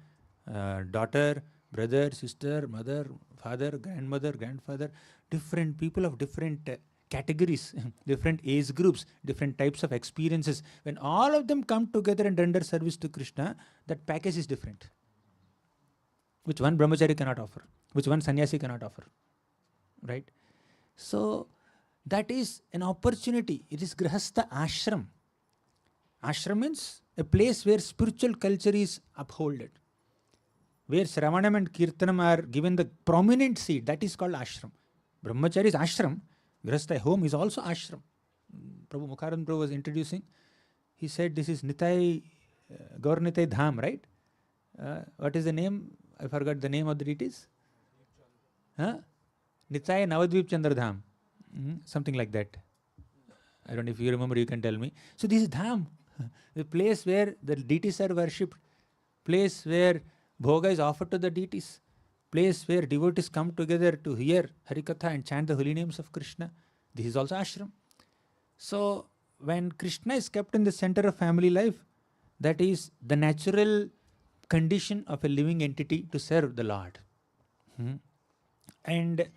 daughter, brother, sister, mother, father, grandmother, grandfather, different people of different categories, different age groups, different types of experiences. When all of them come together and render service to Krishna, that package is different, which one brahmachari cannot offer, which one sannyasi cannot offer. Right? So that is an opportunity. It is Grhastha ashram. Ashram means a place where spiritual culture is upholded, where Shravanam and Kirtanam are given the prominent seat. That is called ashram. Brahmachari is ashram. Grhastha home is also ashram. Prabhu Mukharan Prabhu was introducing. He said this is Nitai, Gaur Nitai Dham, right? What is the name? I forgot the name of the deities. Nitai Navadvip Chandra Dham. Something like that. I don't know if you remember, you can tell me. So this is Dham, the place where the deities are worshipped, place where bhoga is offered to the deities, place where devotees come together to hear Harikatha and chant the holy names of Krishna. This is also ashram. So when Krishna is kept in the center of family life, that is the natural condition of a living entity to serve the Lord. And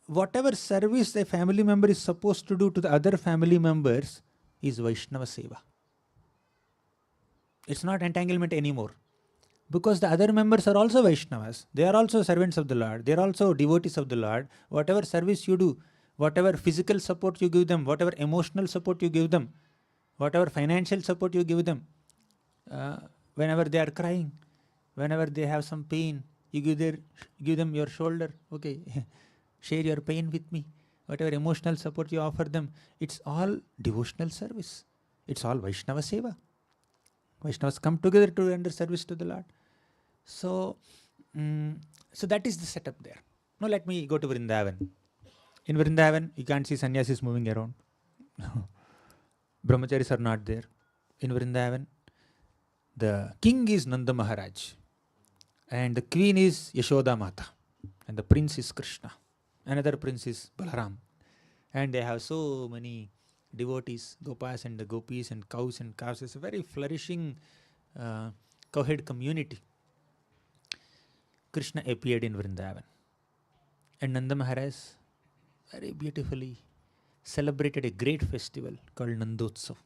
whatever service a family member is supposed to do to the other family members is Vaishnava Seva. It's not entanglement anymore. Because the other members are also Vaishnavas. They are also servants of the Lord. They are also devotees of the Lord. Whatever service you do, whatever physical support you give them, whatever emotional support you give them, whatever financial support you give them, whenever they are crying, whenever they have some pain, you give them your shoulder. Okay, share your pain with me. Whatever emotional support you offer them, it's all devotional service. It's all Vaishnava Seva. Vaishnavas come together to render service to the Lord. So that is the setup there. Now let me go to Vrindavan. In Vrindavan, you can't see sannyasis moving around. Brahmacharis are not there. In Vrindavan, the king is Nanda Maharaj, and the queen is Yashoda Mata, and the prince is Krishna. Another prince is Balaram. And they have so many devotees, gopas and the gopis and cows and calves. It's a very flourishing cowherd community. Krishna appeared in Vrindavan. And Nanda Maharaj very beautifully celebrated a great festival called Nandotsav.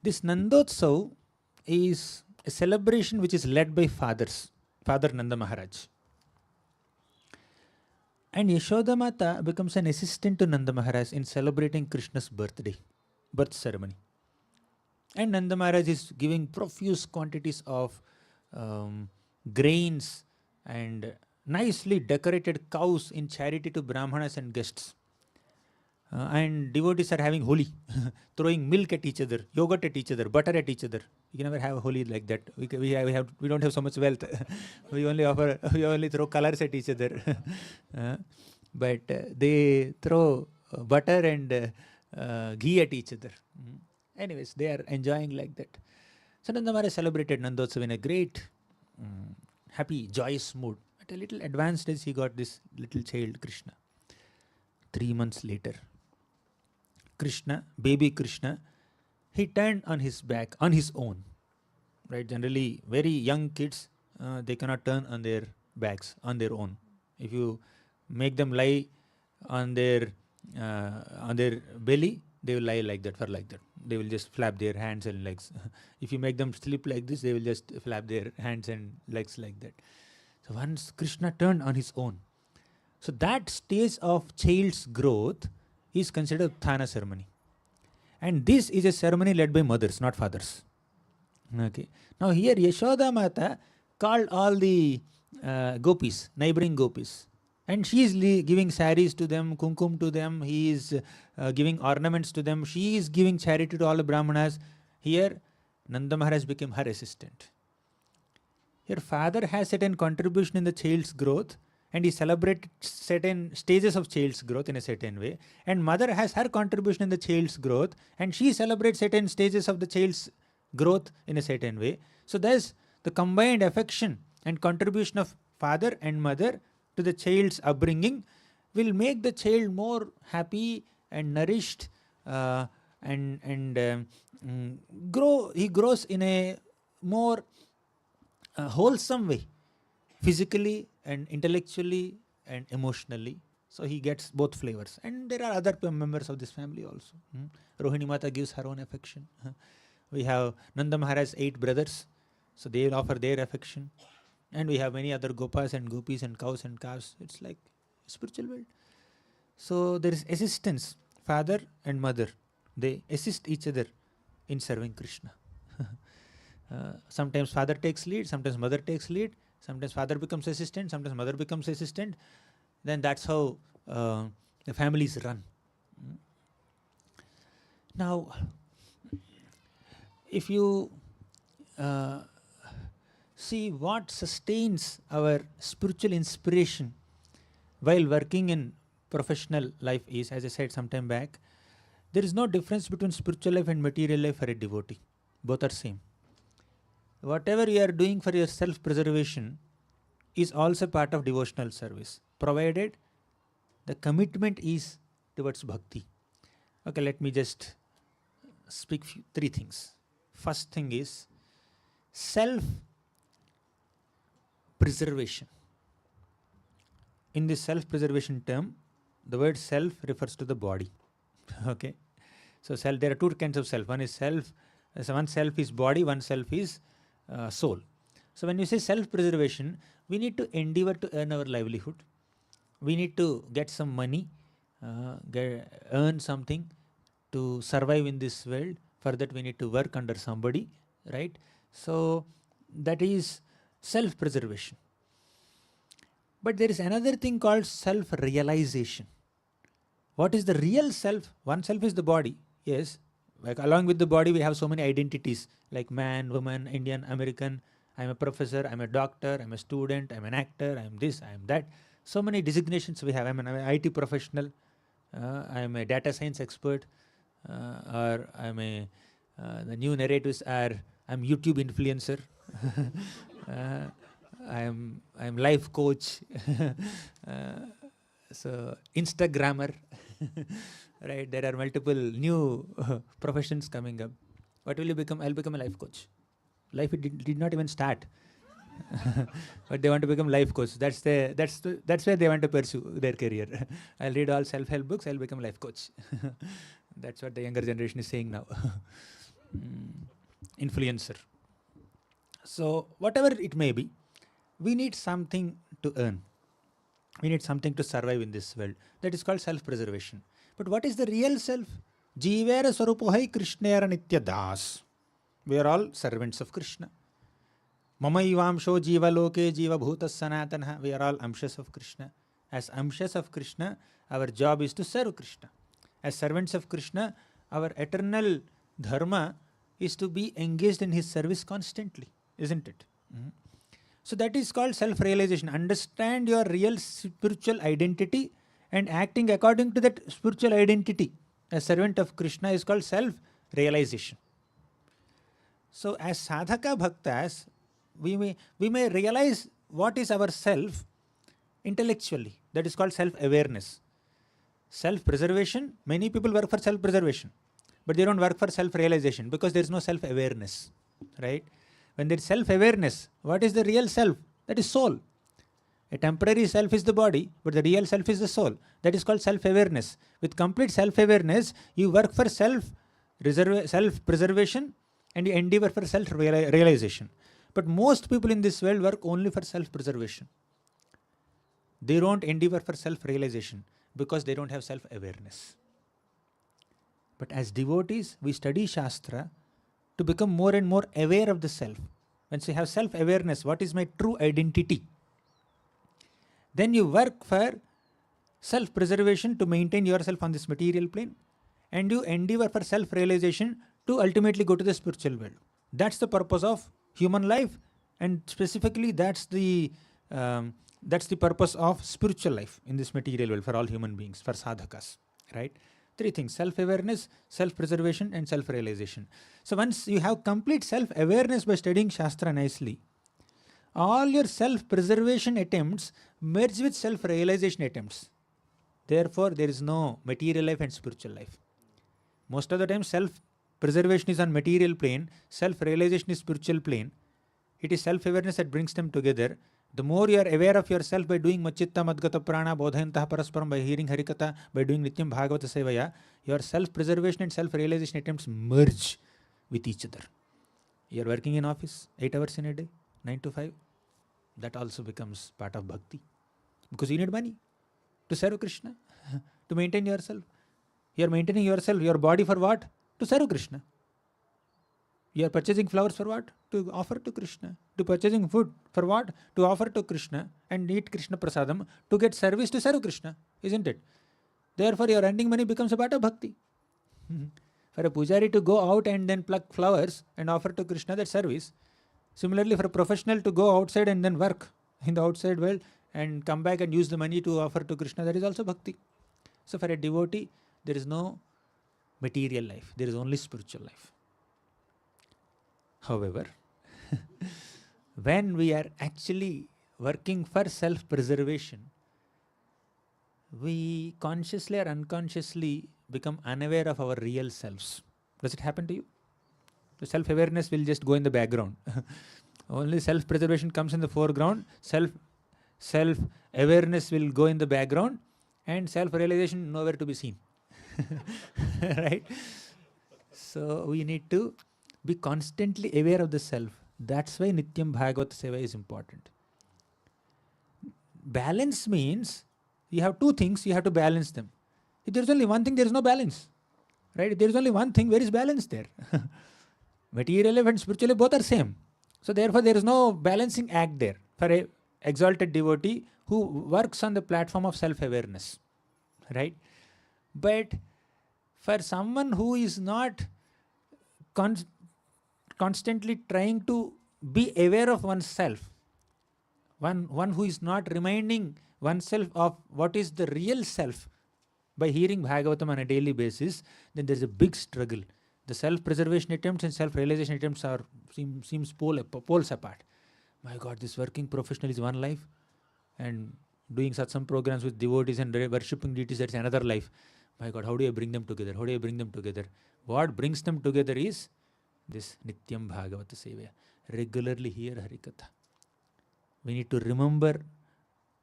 This Nandotsav is a celebration which is led by fathers, Father Nanda Maharaj. And Yashoda Mata becomes an assistant to Nanda Maharaj in celebrating Krishna's birth ceremony. And Nanda Maharaj is giving profuse quantities of grains and nicely decorated cows in charity to Brahmanas and guests. And devotees are having holi, throwing milk at each other, yogurt at each other, butter at each other. You can never have a holi like that. We don't have so much wealth. we only throw colors at each other. But they throw butter and ghee at each other. Anyways, they are enjoying like that. So Nanda Maharaj celebrated Nandotsav in a great, happy, joyous mood. At a little advanced age, he got this little child, Krishna. 3 months later, baby Krishna, he turned on his back on his own. Right? Generally, very young kids, they cannot turn on their backs on their own. If you make them lie on their belly, they will lie like that, for like that. They will just flap their hands and legs. If you make them sleep like this, they will just flap their hands and legs like that. So once Krishna turned on his own, so that stage of child's growth is considered Uthana ceremony. And this is a ceremony led by mothers, not fathers. Okay. Now here Yashoda Mata called all the gopis, neighboring gopis. And she is giving saris to them, kumkum to them. He is giving ornaments to them. She is giving charity to all the brahmanas. Here Nanda Maharaj became her assistant. Here father has certain contribution in the child's growth, and he celebrates certain stages of child's growth in a certain way. And mother has her contribution in the child's growth, and she celebrates certain stages of the child's growth in a certain way. So thus the combined affection and contribution of father and mother to the child's upbringing will make the child more happy and nourished, and grow. He grows in a more wholesome way, physically and intellectually and emotionally. So he gets both flavors. And there are other members of this family also. Rohini Mata gives her own affection. We have Nanda Maharaj's 8 brothers, so they will offer their affection. And we have many other gopas and gopis and cows and calves. It's like a spiritual world. So there is assistance. Father and mother, they assist each other in serving Krishna. Sometimes father takes lead, sometimes mother takes lead, sometimes father becomes assistant, sometimes mother becomes assistant. Then that's how the families run. Now, if you see what sustains our spiritual inspiration while working in professional life is, as I said some time back, there is no difference between spiritual life and material life for a devotee. Both are same. Whatever you are doing for your self-preservation is also part of devotional service, provided the commitment is towards bhakti. Okay, let me just speak 3 things. First thing is self-preservation. In this self-preservation term, the word self refers to the body. Okay, so self, there are two kinds of self. One is self, one self is body, one self is soul. So when you say self-preservation, we need to endeavor to earn our livelihood. We need to get some money, earn something to survive in this world. For that, we need to work under somebody, right? So that is self-preservation. But there is another thing called self-realization. What is the real self? One self is the body, yes. Like along with the body, we have so many identities like man, woman, Indian, American. I'm a professor, I'm a doctor, I'm a student, I'm an actor, I'm this, I'm that. So many designations we have. I'm an IT professional, I'm a data science expert, or I'm a, the new narratives are, I'm YouTube influencer, I'm life coach, so Instagrammer, right? There are multiple new professions coming up. What will you become? I'll become a life coach. Life did not even start, but they want to become life coach. That's where they want to pursue their career. I'll read all self-help books. I'll become a life coach. That's what the younger generation is saying now. Influencer. So whatever it may be, we need something to earn. We need something to survive in this world. That is called self-preservation. But what is the real self? Jivera Swarupohai Krishnera Nitya Das. We are all servants of Krishna. Mama Ivamsho Jiva Loke Jiva Bhuta Sanatana. We are all amshas of Krishna. As amshas of Krishna, our job is to serve Krishna. As servants of Krishna, our eternal dharma is to be engaged in his service constantly, isn't it? So that is called self-realization. Understand your real spiritual identity and acting according to that spiritual identity as servant of Krishna is called self-realization. So as sadhaka bhaktas, we may realize what is our self intellectually. That is called self-awareness. Self-preservation, many people work for self-preservation, but they don't work for self-realization because there is no self-awareness, right? When there is self-awareness, what is the real self? That is soul. A temporary self is the body, but the real self is the soul. That is called self-awareness. With complete self-awareness, you work for self-preservation and you endeavor for self-realization. But most people in this world work only for self-preservation. They don't endeavor for self-realization because they don't have self-awareness. But as devotees, we study Shastra to become more and more aware of the self. Once you have self-awareness, what is my true identity? Then you work for self-preservation to maintain yourself on this material plane, and you endeavor for self-realization to ultimately go to the spiritual world. That's the purpose of human life, and specifically that's the purpose of spiritual life in this material world for all human beings, for sadhakas, right? Three things: self-awareness, self-preservation, and self-realization. So once you have complete self-awareness by studying Shastra nicely, all your self-preservation attempts merge with self-realization attempts. Therefore, there is no material life and spiritual life. Most of the time, self-preservation is on material plane, self-realization is spiritual plane. It is self-awareness that brings them together. The more you are aware of yourself by doing Machitta Madgata Prana Bodhayantaha Parasparam, by hearing Harikatha, by doing Nityam Bhagavata Sevaya, your self-preservation and self-realization attempts merge with each other. You are working in office 8 hours in a day, 9 to 5. That also becomes part of bhakti. Because you need money to serve Krishna, to maintain yourself. You are maintaining yourself, your body for what? To serve Krishna. You are purchasing flowers for what? To offer to Krishna. To purchasing food for what? To offer to Krishna and eat Krishna prasadam to get service to serve Krishna, isn't it? Therefore, your earning money becomes a part of bhakti. For a pujari to go out and then pluck flowers and offer to Krishna, that service. Similarly, for a professional to go outside and then work in the outside world and come back and use the money to offer to Krishna, that is also bhakti. So for a devotee, there is no material life. There is only spiritual life. However, when we are actually working for self-preservation, we consciously or unconsciously become unaware of our real selves. Does it happen to you? The self-awareness will just go in the background. Only self-preservation comes in the foreground. Self-awareness will go in the background, and self-realization nowhere to be seen. Right? So we need to be constantly aware of the self. That's why Nityam Bhagavat Seva is important. Balance means you have two things, you have to balance them. If there's only one thing, there is no balance. Right? If there is only one thing, where is balance there? Materially and spiritually, both are same. So therefore, there is no balancing act there for a exalted devotee who works on the platform of self-awareness. Right? But for someone who is not constantly trying to be aware of oneself, one who is not reminding oneself of what is the real self by hearing Bhagavatam on a daily basis, then there is a big struggle. The self-preservation attempts and self-realization attempts seems poles apart. My God, this working professional is one life, and doing satsang programs with devotees and worshipping deities, that's another life. My God, how do I bring them together? How do I bring them together? What brings them together is this Nityam Bhagavata Sevaya. Regularly hear Harikatha. We need to remember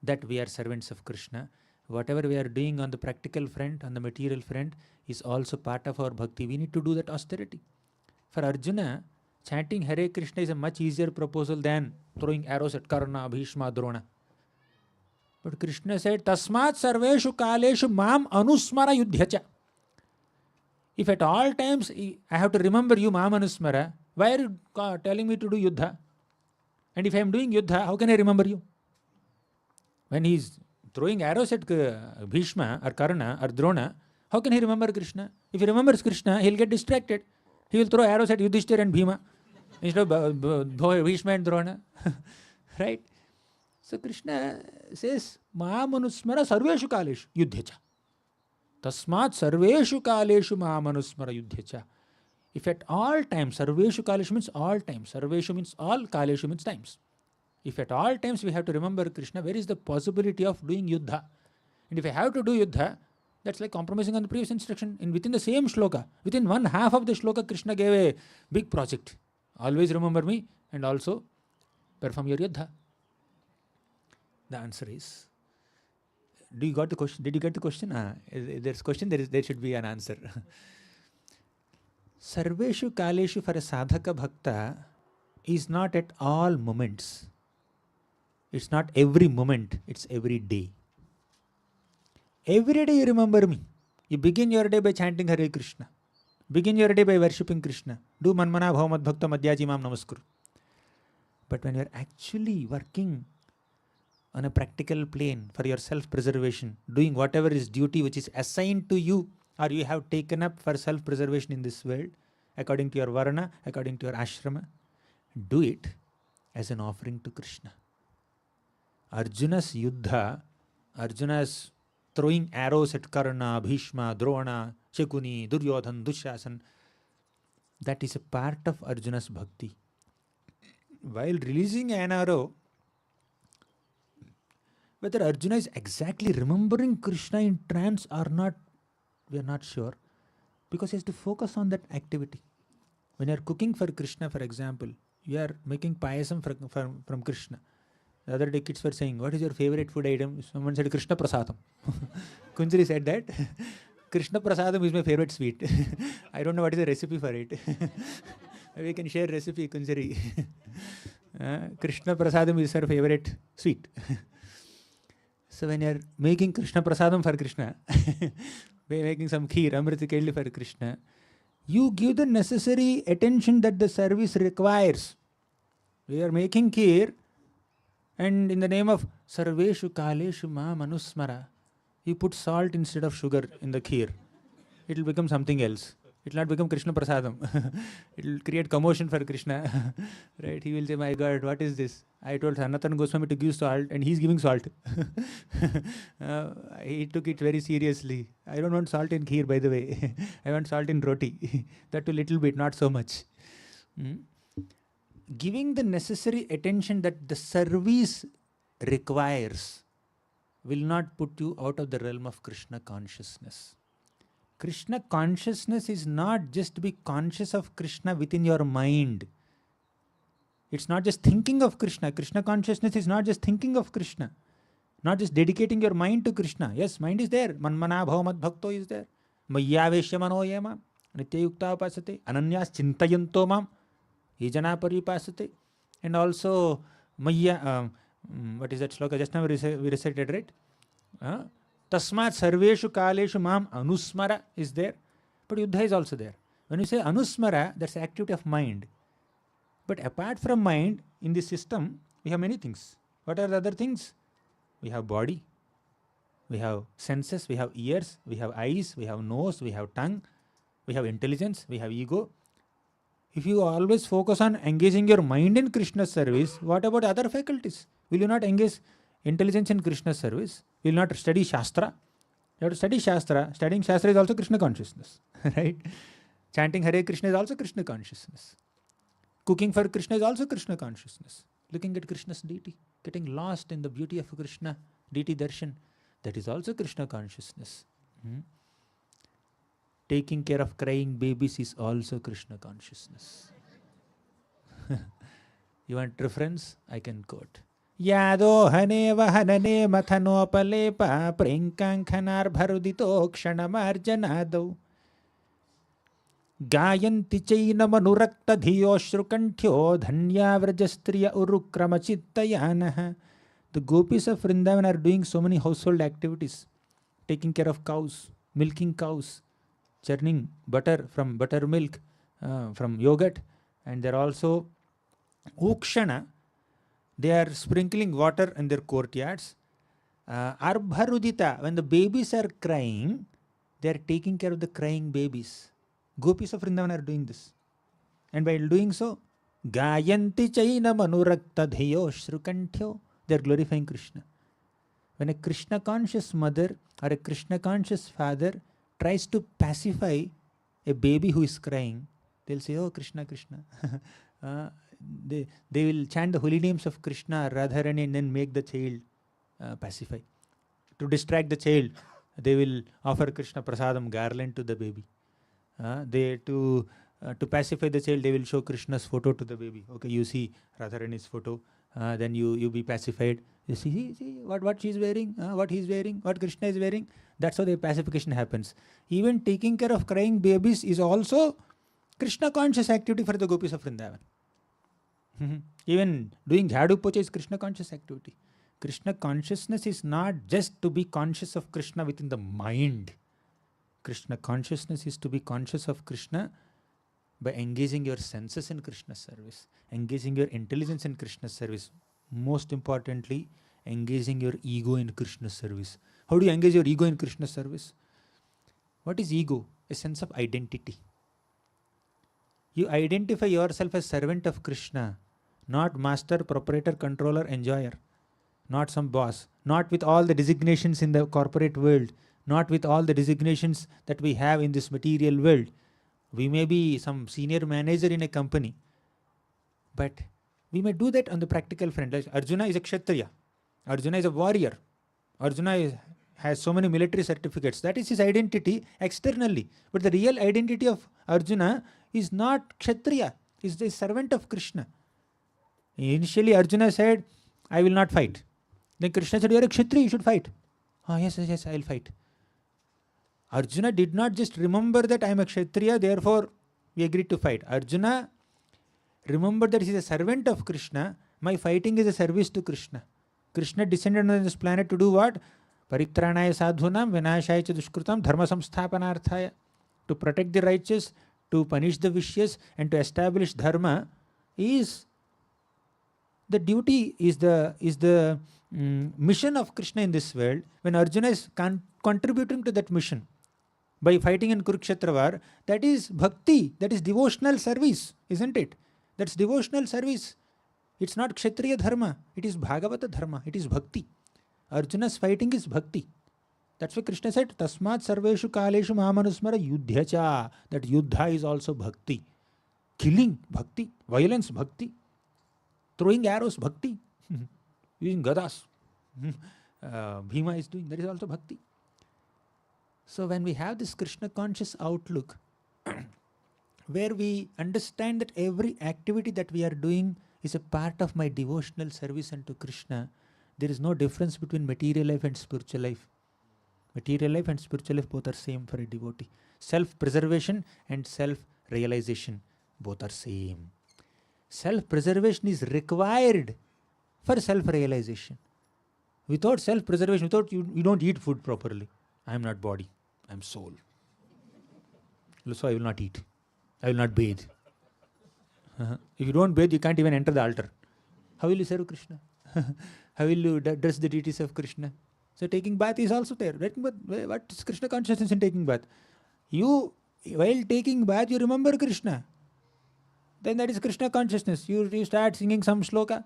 that we are servants of Krishna. Whatever we are doing on the practical front, on the material front, is also part of our bhakti. We need to do that austerity. For Arjuna, chanting Hare Krishna is a much easier proposal than throwing arrows at Karna, Bhishma, Drona. But Krishna said, Tasmat sarveshu kaleshu mam anusmara yudhyacha. If at all times I have to remember you, mam anusmara, why are you telling me to do yuddha? And if I am doing yuddha, how can I remember you? When he is throwing arrows at Bhishma or Karna or Drona, how can he remember Krishna? If he remembers Krishna, he will get distracted. He will throw arrows at Yudhishthira and Bhima instead of Bhishma and Drona. Right? So Krishna says, Mahamanusmara sarveshu kaleshu yudhyacha. Tasmat sarveshu kaleshu mahamanusmara yudhyacha. If at all times, sarveshu kaleshu means all times. Sarveshu means all, kaleshu means times. If at all times we have to remember Krishna, where is the possibility of doing yuddha? And if I have to do yuddha, that's like compromising on the previous instruction. Within the same shloka, within one half of the shloka, Krishna gave a big project. Always remember me and also perform your yuddha. The answer is, did you get the question? There's a question, there should be an answer. Sarveshu kaleshu for a sadhaka bhakta is not at all moments. It's not every moment, it's every day. Every day you remember me. You begin your day by chanting Hare Krishna. Begin your day by worshipping Krishna. Do manmana bhav mad bhakta madhyaji mam namaskuru. But when you are actually working on a practical plane for your self-preservation, doing whatever is duty which is assigned to you, or you have taken up for self-preservation in this world, according to your varna, according to your ashrama, do it as an offering to Krishna. Arjuna's yuddha, Arjuna's throwing arrows at Karna, Bhishma, Drona, Shakuni, Duryodhan, Dushasan, that is a part of Arjuna's bhakti. While releasing an arrow, whether Arjuna is exactly remembering Krishna in trance or not, we are not sure, because he has to focus on that activity. When you are cooking for Krishna, for example, you are making payasam from Krishna. The other day kids were saying, what is your favorite food item? Someone said Krishna Prasadam. Kunjari said that. Krishna Prasadam is my favorite sweet. I don't know what is the recipe for it. We can share recipe, Kunjari. Krishna Prasadam is her favorite sweet. So when you are making Krishna Prasadam for Krishna, making some kheer, Amrita Kedli for Krishna, you give the necessary attention that the service requires. We are making kheer, and in the name of Sarveshu Kaleshu Ma Manusmara, you put salt instead of sugar in the kheer. It will become something else. It will not become Krishna Prasadam. It will create commotion for Krishna. Right? He will say, my God, what is this? I told Sanatana Goswami to give salt and he's giving salt. He took it very seriously. I don't want salt in kheer, by the way. I want salt in roti. That a little bit, not so much. Giving the necessary attention that the service requires will not put you out of the realm of Krishna consciousness. Krishna consciousness is not just to be conscious of Krishna within your mind. It's not just thinking of Krishna. Krishna consciousness is not just thinking of Krishna. Not just dedicating your mind to Krishna. Yes, mind is there. Manmana bhava madbhakto is there. Mayyaveshya mano yema. Nityayukta upasate. Ananyas chintayanto mam. Yajana paripasate. And also, what is that shloka? Just now we recited, right? Tasmat sarveshu kaleshu mam anusmara is there. But yuddha is also there. When you say anusmara, that's activity of mind. But apart from mind, in this system, we have many things. What are the other things? We have body, we have senses, we have ears, we have eyes, we have nose, we have tongue, we have intelligence, we have ego. If you always focus on engaging your mind in Krishna's service, what about other faculties? Will you not engage intelligence in Krishna's service? Will you not study Shastra? You have to study Shastra. Studying Shastra is also Krishna consciousness, right? Chanting Hare Krishna is also Krishna consciousness. Cooking for Krishna is also Krishna consciousness. Looking at Krishna's deity, getting lost in the beauty of Krishna, deity darshan, that is also Krishna consciousness. Taking care of crying babies is also Krishna consciousness. You want reference? I can quote. Yado hane vahanane mathanopalepa prinkankhanar bharudito ksanamarjanado गायन्ति चैनमनुरक्तधियोश्रुकण्ठ्यो धन्याव्रजस्त्रिय उरुक्रमचित्तयानः. The gopis of Vrindavan are doing so many household activities, taking care of cows, milking cows, churning butter from buttermilk, from yogurt, and they're also ukshana. They are sprinkling water in their courtyards. Arbharudita, when the babies are crying, they are taking care of the crying babies. Gopis of Vrindavan are doing this. And while doing so, Gayanti Chaina Manurakta Dheyo Shrukantyo, they are glorifying Krishna. When a Krishna conscious mother or a Krishna conscious father tries to pacify a baby who is crying, they'll say, oh Krishna, Krishna. They will chant the holy names of Krishna, Radharani, and then make the child pacify. To distract the child, they will offer Krishna Prasadam, garland to the baby. To pacify the child, they will show Krishna's photo to the baby. Okay, you see Radharani's photo, then you be pacified. You see what she's wearing, what he's wearing, what Krishna is wearing. That's how the pacification happens. Even taking care of crying babies is also Krishna conscious activity for the gopis of Vrindavan. Even doing jhadu pocha is Krishna conscious activity. Krishna consciousness is not just to be conscious of Krishna within the mind. Krishna consciousness is to be conscious of Krishna by engaging your senses in Krishna's service, engaging your intelligence in Krishna's service. Most importantly, engaging your ego in Krishna's service. How do you engage your ego in Krishna's service? What is ego? A sense of identity. You identify yourself as servant of Krishna, not master, proprietor, controller, enjoyer, not some boss, not with all the designations in the corporate world, not with all the designations that we have in this material world. We may be some senior manager in a company, but we may do that on the practical front. Like Arjuna is a Kshatriya. Arjuna is a warrior. Arjuna has so many military certificates. That is his identity externally. But the real identity of Arjuna is not Kshatriya. He is the servant of Krishna. Initially Arjuna said, I will not fight. Then Krishna said, you are a Kshatriya, you should fight. Oh, yes, I will fight. Arjuna did not just remember that I am a Kshatriya, therefore we agreed to fight. Arjuna remembered that he is a servant of Krishna. My fighting is a service to Krishna. Krishna descended on this planet to do what? Paritranaya sadhunam vinashaya cha dushkrutam dharma samsthapanarthaya. To protect the righteous, to punish the vicious, and to establish dharma is the duty, is the mission of Krishna in this world. When Arjuna is contributing to that mission by fighting in Kurukshetra war, that is bhakti, that is devotional service, isn't it? That's devotional service. It's not Kshatriya dharma, it is Bhagavata dharma, it is bhakti. Arjuna's fighting is bhakti. That's why Krishna said, Tasmat sarveshu kaleshu mamanusmara yudhyacha. That yuddha is also bhakti. Killing, bhakti. Violence, bhakti. Throwing arrows, bhakti. Using gadas. Bhima is doing, that is also bhakti. So when we have this Krishna conscious outlook, where we understand that every activity that we are doing is a part of my devotional service unto Krishna, there is no difference between material life and spiritual life. Material life and spiritual life both are same for a devotee. Self-preservation and self-realization both are same. Self-preservation is required for self-realization. Without self-preservation, without you don't eat food properly. I am not body, I am soul. So I will not eat. I will not bathe. If you don't bathe, you can't even enter the altar. How will you serve Krishna? How will you dress the deities of Krishna? So taking bath is also there. What is Krishna consciousness in taking bath? You, while taking bath, you remember Krishna. Then that is Krishna consciousness. You start singing some shloka.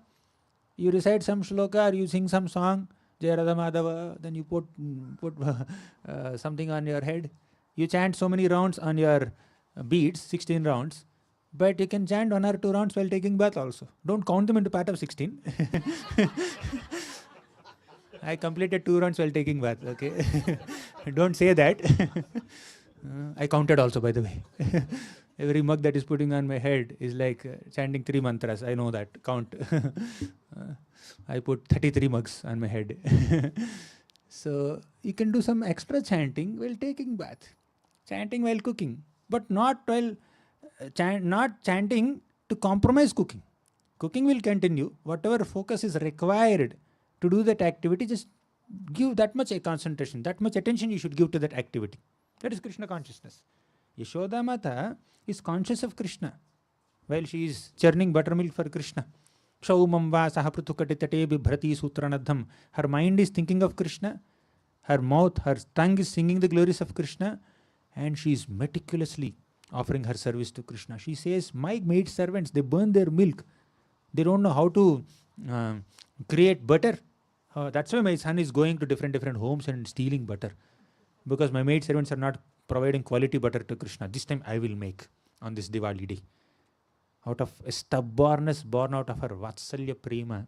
You recite some shloka or you sing some song. Jaya Radha Madhava. Then you put something on your head. You chant so many rounds on your beads, 16 rounds. But you can chant 1 or 2 rounds while taking bath also. Don't count them into part of 16. I completed 2 rounds while taking bath, okay? Don't say that. I counted also, by the way. Every mug that is putting on my head is like chanting 3 mantras. I know that. Count. I put 33 mugs on my head. So you can do some extra chanting while taking bath. Chanting while cooking. But not while not chanting to compromise cooking. Cooking will continue. Whatever focus is required to do that activity, just give that much concentration, that much attention you should give to that activity. That is Krishna consciousness. Yashoda Mata is conscious of Krishna while she is churning buttermilk for Krishna. Kshaumam va sahapruthukatate bibhrati sutranadham. Her mind is thinking of Krishna. Her mouth, her tongue is singing the glories of Krishna. And she is meticulously offering her service to Krishna. She says, my maid servants, they burn their milk. They don't know how to create butter. That's why my son is going to different homes and stealing butter. Because my maid servants are not providing quality butter to Krishna. This time I will make on this Diwali day. Out of a stubbornness born out of her Vatsalya Prema,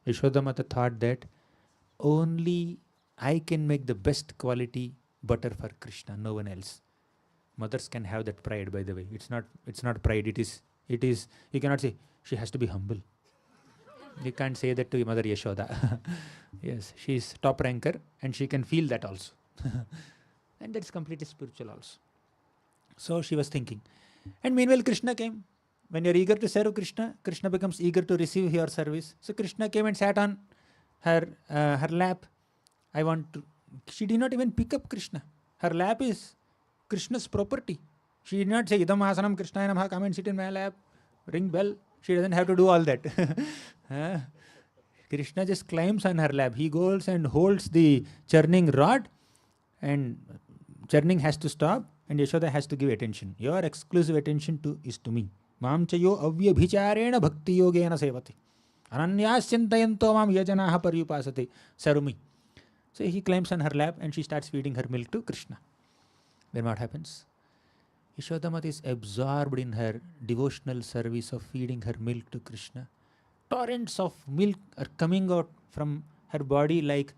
Yashodamata thought that only I can make the best quality butter for Krishna, no one else. Mothers can have that pride, by the way. It's not pride. It is. You cannot say she has to be humble. You can't say that to Mother Yashoda. Yes, she is top ranker and she can feel that also. And that's completely spiritual also. So she was thinking. And meanwhile Krishna came. When you're eager to serve Krishna, Krishna becomes eager to receive your service. So Krishna came and sat on her lap. She did not even pick up Krishna. Her lap is Krishna's property. She did not say, Idam asanam Krishnaya namaha, come and sit in my lap, ring bell. She doesn't have to do all that. Krishna just climbs on her lap. He goes and holds the churning rod and churning has to stop and Yashoda has to give attention. Your exclusive attention is to me. Mam chayo avyabhicharena bhakti yogena sevati. Ananyasyantayanto mam yajanaha paryupasate. Sarumi. So he climbs on her lap and she starts feeding her milk to Krishna. Then what happens? Yashodamata is absorbed in her devotional service of feeding her milk to Krishna. Torrents of milk are coming out from her body like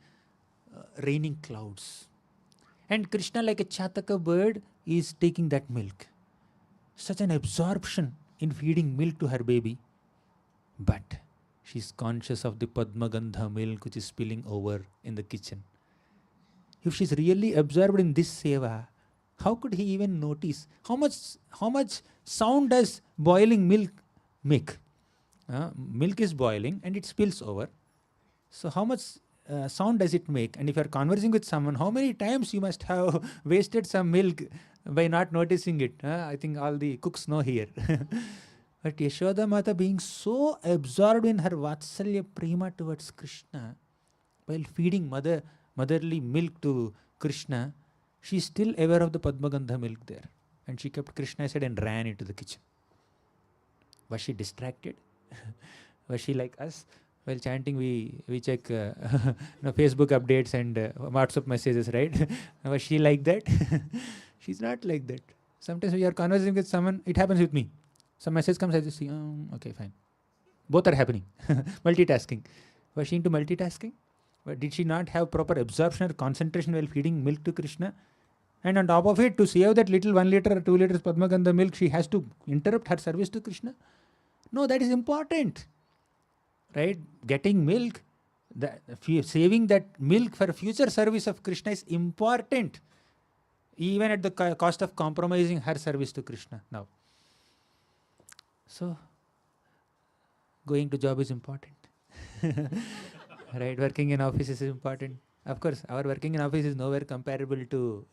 raining clouds. And Krishna, like a chataka bird, is taking that milk. Such an absorption in feeding milk to her baby. But she is conscious of the Padmagandha milk which is spilling over in the kitchen. If she is really absorbed in this seva, how could he even notice? How much sound does boiling milk make? Milk is boiling and it spills over. So how much sound does it make? And if you are conversing with someone, how many times you must have wasted some milk by not noticing it? I think all the cooks know here. But Yashoda Mata, being so absorbed in her Vatsalya Prema towards Krishna, while feeding motherly milk to Krishna, she is still aware of the Padmagandha milk there. And she kept Krishna aside and ran into the kitchen. Was she distracted? Was she like us? While chanting, we check Facebook updates and WhatsApp messages, right? Was she like that? She's not like that. Sometimes we are conversing with someone, it happens with me. Some message comes, I just see, okay, fine. Both are happening. Multitasking. Was she into multitasking? But did she not have proper absorption or concentration while feeding milk to Krishna? And on top of it, to save that little 1 liter or 2 liters Padmagandha milk, she has to interrupt her service to Krishna? No, that is important. Right? Getting milk saving that milk for future service of Krishna is important, even at the cost of compromising her service to Krishna now. So, going to job is important. Right? Working in office is important. Of course, our working in office is nowhere comparable to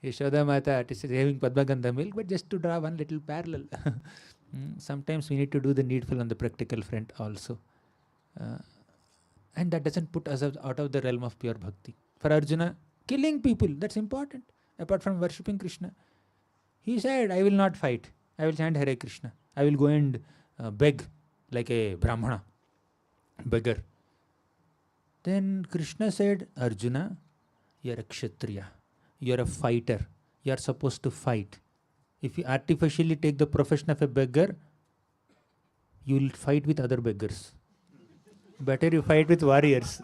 Yashoda Mata saving Padmagandha milk, but just to draw one little parallel. Sometimes we need to do the needful on the practical front also. And that doesn't put us out of the realm of pure bhakti. For Arjuna, killing people, that's important. Apart from worshipping Krishna. He said, I will not fight. I will chant Hare Krishna. I will go and beg like a Brahmana, beggar. Then Krishna said, Arjuna, you are a Kshatriya. You are a fighter. You are supposed to fight. If you artificially take the profession of a beggar, you will fight with other beggars. Better you fight with warriors.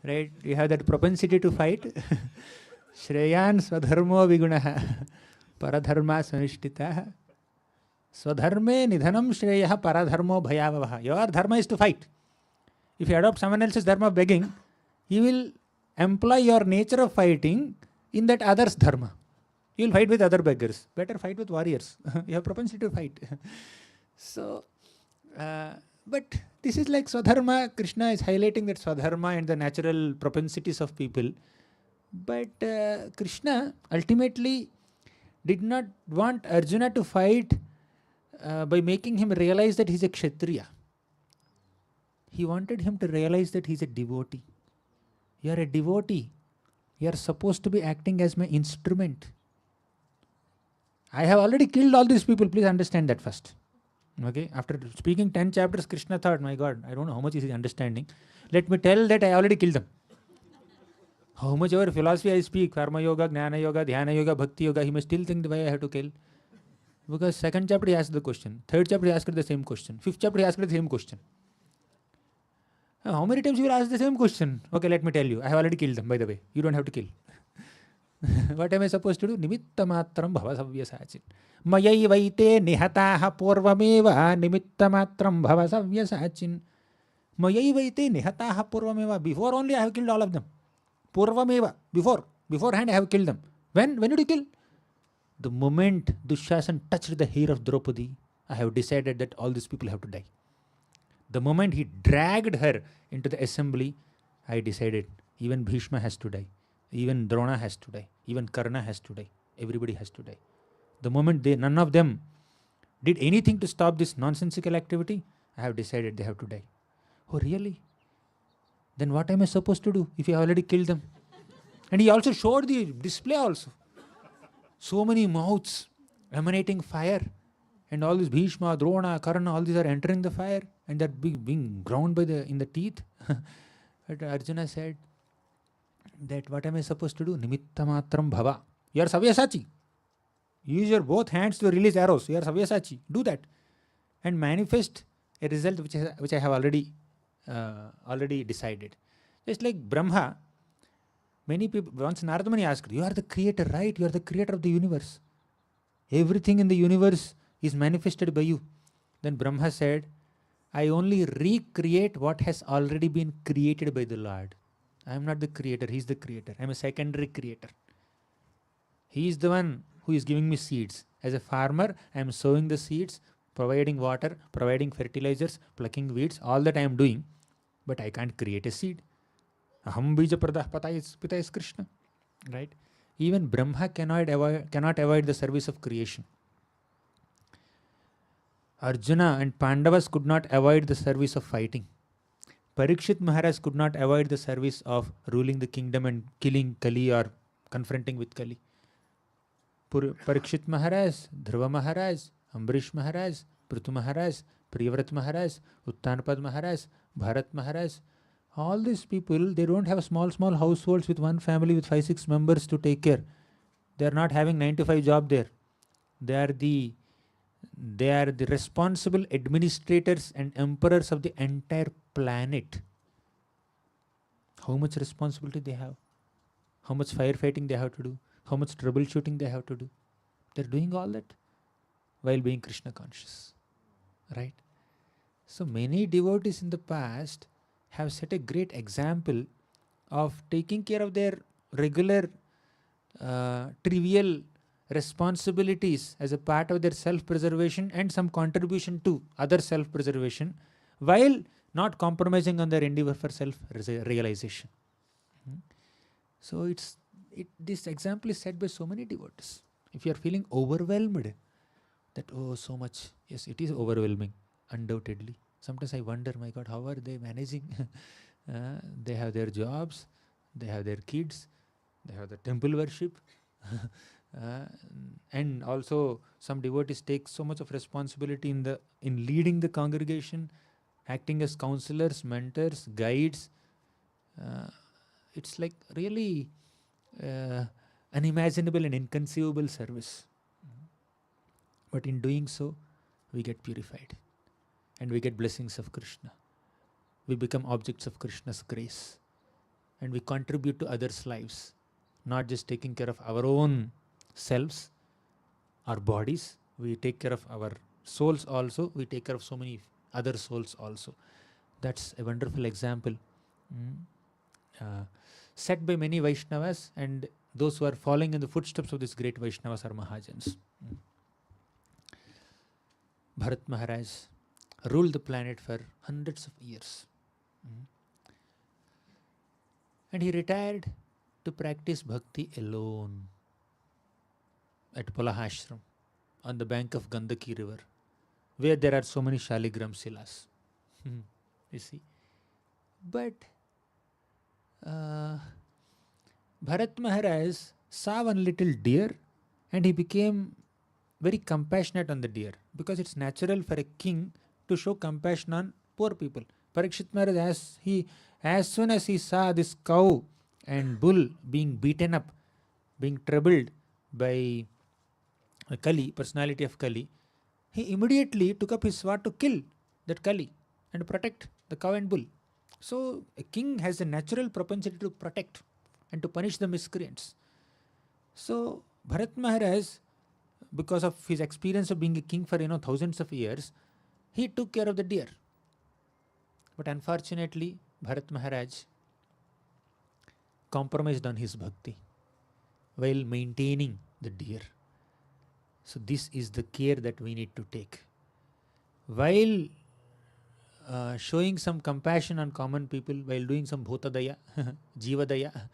Right? You have that propensity to fight. Shreyan swadharmo vigunaha paradharma sanishtitaha swadharme nidhanam shreyaha paradharmo bhayavavaha. Your dharma is to fight. If you adopt someone else's dharma of begging, you will employ your nature of fighting in that other's dharma. You will fight with other beggars. Better fight with warriors. You have propensity to fight. So, but this is like Swadharma. Krishna is highlighting that Swadharma and the natural propensities of people. But Krishna ultimately did not want Arjuna to fight by making him realize that he is a Kshatriya. He wanted him to realize that he is a devotee. You are a devotee. You are supposed to be acting as my instrument. I have already killed all these people. Please understand that first. Okay? After speaking 10 chapters, Krishna thought, my God, I don't know how much is he understanding. Let me tell that I already killed them. How much ever philosophy I speak, Karma Yoga, Jnana Yoga, Dhyana Yoga, Bhakti Yoga, he may still think the way I have to kill. Because second chapter he asked the question. Third chapter he asked the same question. Fifth chapter he asked the same question. How many times you will ask the same question? Okay, let me tell you. I have already killed them, by the way. You don't have to kill. What am I supposed to do? Nimitta matram bhava savyasachin. Mayai vaite nihataha purvameva nimitta matram bhava savyasachin. Mayai vaite nihataha purvameva. Before only I have killed all of them. Purvameva. Beforehand I have killed them. When did you kill? The moment Dushasan touched the hair of Draupadi, I have decided that all these people have to die. The moment he dragged her into the assembly, I decided even Bhishma has to die. Even Drona has to die. Even Karna has to die. Everybody has to die. The moment none of them did anything to stop this nonsensical activity, I have decided they have to die. Oh, really? Then what am I supposed to do if you already killed them? And he also showed the display also. So many mouths emanating fire. And all these Bhishma, Drona, Karna, all these are entering the fire and they're being ground in the teeth. But Arjuna said that what am I supposed to do? Nimitta matram bhava. You are Savyasachi. Use your both hands to release arrows. You are Savyasachi. Do that. And manifest a result which I have already decided. Just like Brahma, many people, once Narada Muni asked, you are the creator, right? You are the creator of the universe. Everything in the universe is manifested by you. Then Brahma said, I only recreate what has already been created by the Lord. I am not the creator, he is the creator. I am a secondary creator. He is the one who is giving me seeds. As a farmer, I am sowing the seeds, providing water, providing fertilizers, plucking weeds, all that I am doing. But I can't create a seed. Aham bija pradah pita is Krishna. Right? Even Brahma cannot avoid the service of creation. Arjuna and Pandavas could not avoid the service of fighting. Parikshit Maharaj could not avoid the service of ruling the kingdom and killing Kali or confronting with Kali. Parikshit Maharaj, Dhruva Maharaj, Ambarish Maharaj, Prithu Maharaj, Priyavrat Maharaj, Uttanapad Maharaj, Bharat Maharaj, all these people, they don't have small households with one family with 5-6 members to take care. They are not having 9-to-5 job there. They are the responsible administrators and emperors of the entire planet. How much responsibility they have? How much firefighting they have to do? How much troubleshooting they have to do? They're doing all that while being Krishna conscious. Right? So many devotees in the past have set a great example of taking care of their regular trivial responsibilities as a part of their self-preservation and some contribution to other self-preservation, while not compromising on their endeavor for self-realization. So this example is set by so many devotees. If you are feeling overwhelmed, that so much, yes, it is overwhelming, undoubtedly. Sometimes I wonder, my God, how are they managing? They have their jobs, they have their kids, they have the temple worship, and also some devotees take so much of responsibility in leading the congregation, acting as counselors, mentors, guides. It's like really unimaginable and inconceivable service. But in doing so, we get purified and we get blessings of Krishna. We become objects of Krishna's grace and we contribute to others' lives, not just taking care of our own selves, our bodies. We take care of our souls also. We take care of so many other souls also. That's a wonderful example set by many Vaishnavas, and those who are following in the footsteps of these great Vaishnavas are Mahajans. Bharat Maharaj ruled the planet for hundreds of years. And he retired to practice bhakti alone at Palahashram on the bank of Gandaki river, where there are so many Shaligram Silas. You see. But Bharat Maharaj saw one little deer and he became very compassionate on the deer, because it's natural for a king to show compassion on poor people. Parikshit Maharaj, as soon as he saw this cow and bull being beaten up, being troubled by Kali, personality of Kali, he immediately took up his sword to kill that Kali and protect the cow and bull. So a king has a natural propensity to protect and to punish the miscreants. So Bharat Maharaj, because of his experience of being a king for thousands of years, he took care of the deer. But unfortunately, Bharat Maharaj compromised on his bhakti while maintaining the deer. So this is the care that we need to take. While showing some compassion on common people, while doing some bhutadaya, jivadaya,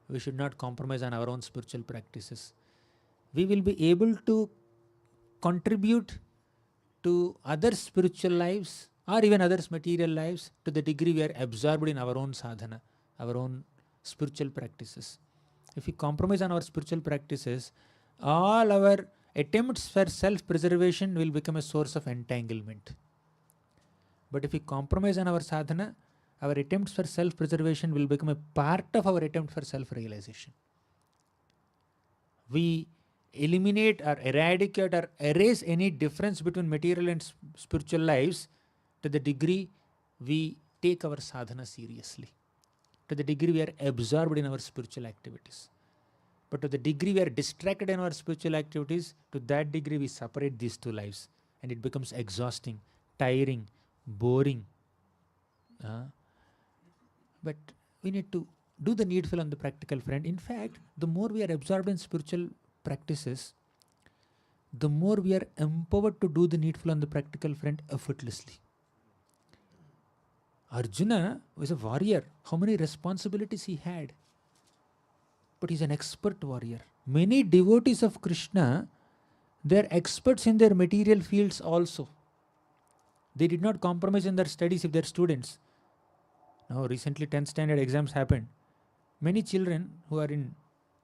we should not compromise on our own spiritual practices. We will be able to contribute to other spiritual lives or even others' material lives to the degree we are absorbed in our own sadhana, our own spiritual practices. If we compromise on our spiritual practices, all our attempts for self-preservation will become a source of entanglement. But if we compromise on our sadhana, our attempts for self-preservation will become a part of our attempt for self-realization. We eliminate or eradicate or erase any difference between material and spiritual lives to the degree we take our sadhana seriously, to the degree we are absorbed in our spiritual activities. But to the degree we are distracted in our spiritual activities, to that degree we separate these two lives and it becomes exhausting, tiring, boring. But we need to do the needful on the practical front. In fact, the more we are absorbed in spiritual practices, the more we are empowered to do the needful on the practical front effortlessly. Arjuna was a warrior. How many responsibilities he had? But he's an expert warrior. Many devotees of Krishna, they're experts in their material fields also. They did not compromise in their studies if they're students. Now, recently 10th standard exams happened. Many children who are in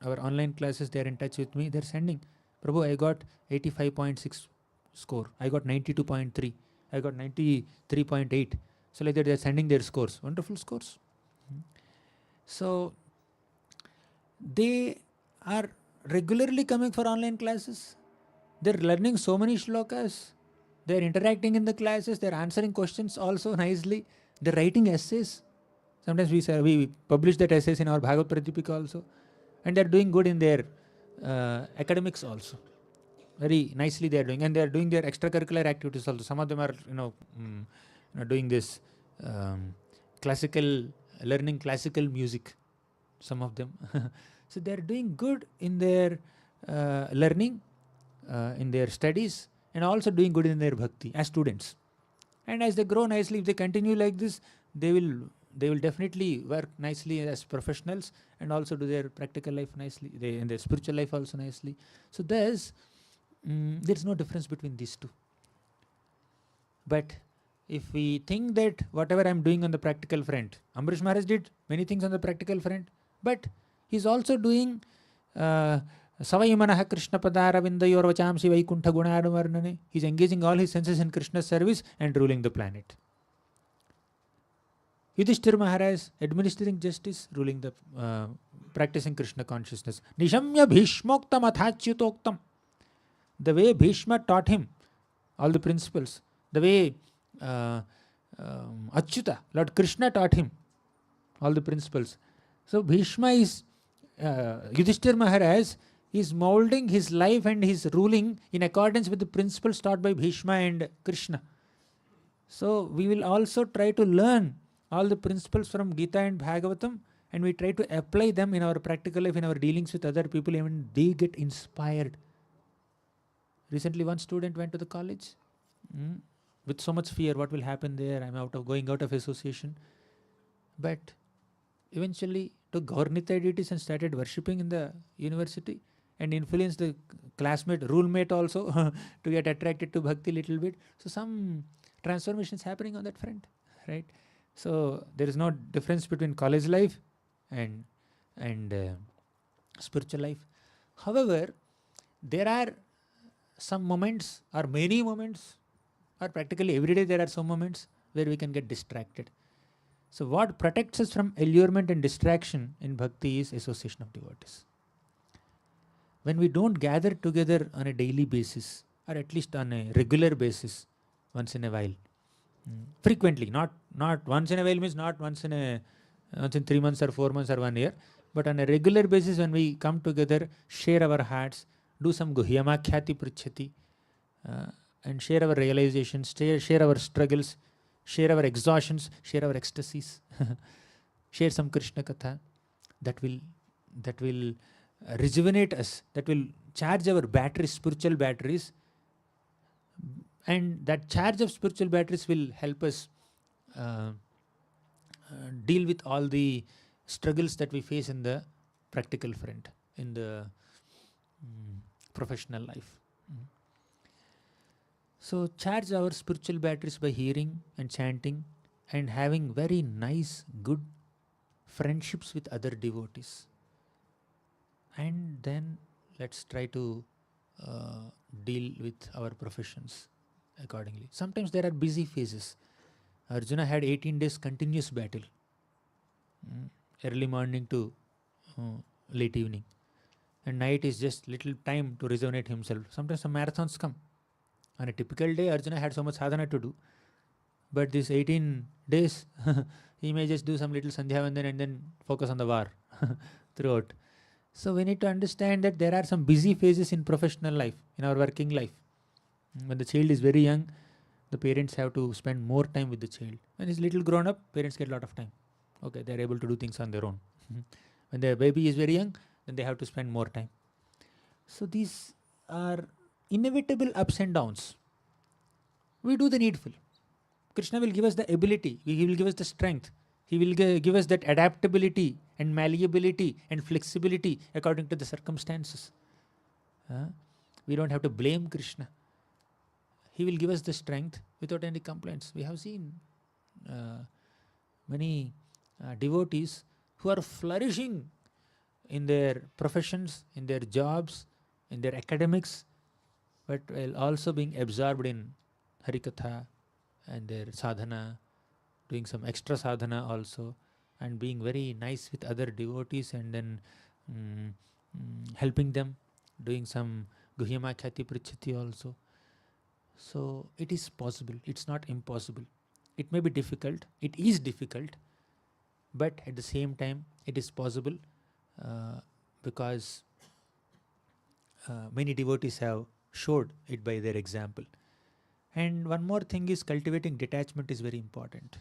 our online classes, they are in touch with me. They're sending, Prabhu, I got 85.6 score. I got 92.3. I got 93.8. So like that, they're sending their scores. Wonderful scores. So they are regularly coming for online classes. They're learning so many shlokas. They're interacting in the classes. They're answering questions also nicely. They're writing essays. Sometimes we publish that essays in our Bhagavad Pratipika also. And they're doing good in their academics also. Very nicely they're doing. And they're doing their extracurricular activities also. Some of them are, doing this learning classical music, some of them. So they are doing good in their learning, in their studies, and also doing good in their bhakti as students. And as they grow nicely, if they continue like this, they will definitely work nicely as professionals and also do their practical life nicely, in their spiritual life also nicely. So there's no difference between these two. But if we think that whatever I'm doing on the practical front, Ambrish Maharaj did many things on the practical front, but he's also doing Savayamanaha Krishna Padara Vindayor Vachamsi Vaikuntha Gunaduvarnane. He's engaging all his senses in Krishna's service and ruling the planet. Yudhishthir Maharaj administering justice, ruling the practicing Krishna consciousness. Nishamya Bhishmoktam Athachyutoktam. The way Bhishma taught him all the principles, the way Achyuta, Lord Krishna taught him all the principles. So Bhishma is, Yudhishthir Maharaj is molding his life and his ruling in accordance with the principles taught by Bhishma and Krishna. So we will also try to learn all the principles from Gita and Bhagavatam, and we try to apply them in our practical life, in our dealings with other people, even they get inspired. Recently one student went to the college with so much fear, what will happen there, I'm going out of association. But eventually took Gauranga deities and started worshipping in the university and influenced the roommate also to get attracted to bhakti little bit. So some transformations happening on that front, right? So there is no difference between college life and spiritual life. However, there are some moments or many moments, or practically every day there are some moments where we can get distracted. So what protects us from allurement and distraction in bhakti is association of devotees. When we don't gather together on a daily basis, or at least on a regular basis, once in a while, frequently, not once in a while means not once in 3 months or 4 months or 1 year, but on a regular basis when we come together, share our hearts, do some guhyamakhyati pruchhati, and share our realizations, share our struggles, share our exhaustions, share our ecstasies, share some Krishna Katha, that will rejuvenate us, that will charge our batteries, spiritual batteries, and that charge of spiritual batteries will help us deal with all the struggles that we face in the practical front, in the professional life. So charge our spiritual batteries by hearing and chanting and having very nice, good friendships with other devotees. And then let's try to deal with our professions accordingly. Sometimes there are busy phases. Arjuna had 18 days continuous battle, early morning to late evening, and night is just little time to rejuvenate himself. Sometimes some marathons come. On a typical day, Arjuna had so much sadhana to do, but these 18 days he may just do some little sandhya and then focus on the war throughout. So we need to understand that there are some busy phases in professional life, in our working life. When the child is very young, the parents have to spend more time with the child. When he's little grown up, parents get a lot of time. Okay, they're able to do things on their own. When their baby is very young, then they have to spend more time. So these are inevitable ups and downs. We do the needful. Krishna will give us the ability, He will give us the strength, He will give us that adaptability and malleability and flexibility according to the circumstances. We don't have to blame Krishna. He will give us the strength without any complaints. We have seen many devotees who are flourishing in their professions, in their jobs, in their academics, but while also being absorbed in Harikatha and their sadhana, doing some extra sadhana also, and being very nice with other devotees, and then helping them, doing some guhyamakhyati prichati also. So it is possible. It's not impossible. It may be difficult. It is difficult, but at the same time, it is possible because many devotees have showed it by their example. And one more thing is cultivating detachment is very important.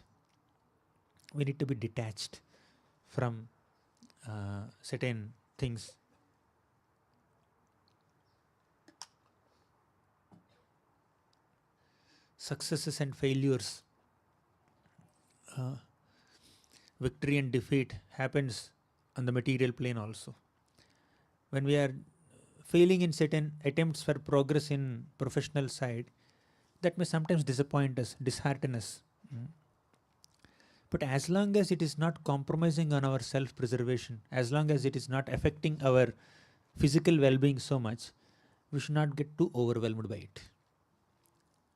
we need to be detached from certain things. Successes and failures, victory and defeat happens on the material plane also. When we are failing in certain attempts for progress in professional side, that may sometimes disappoint us, dishearten us. But as long as it is not compromising on our self-preservation, as long as it is not affecting our physical well-being so much, we should not get too overwhelmed by it.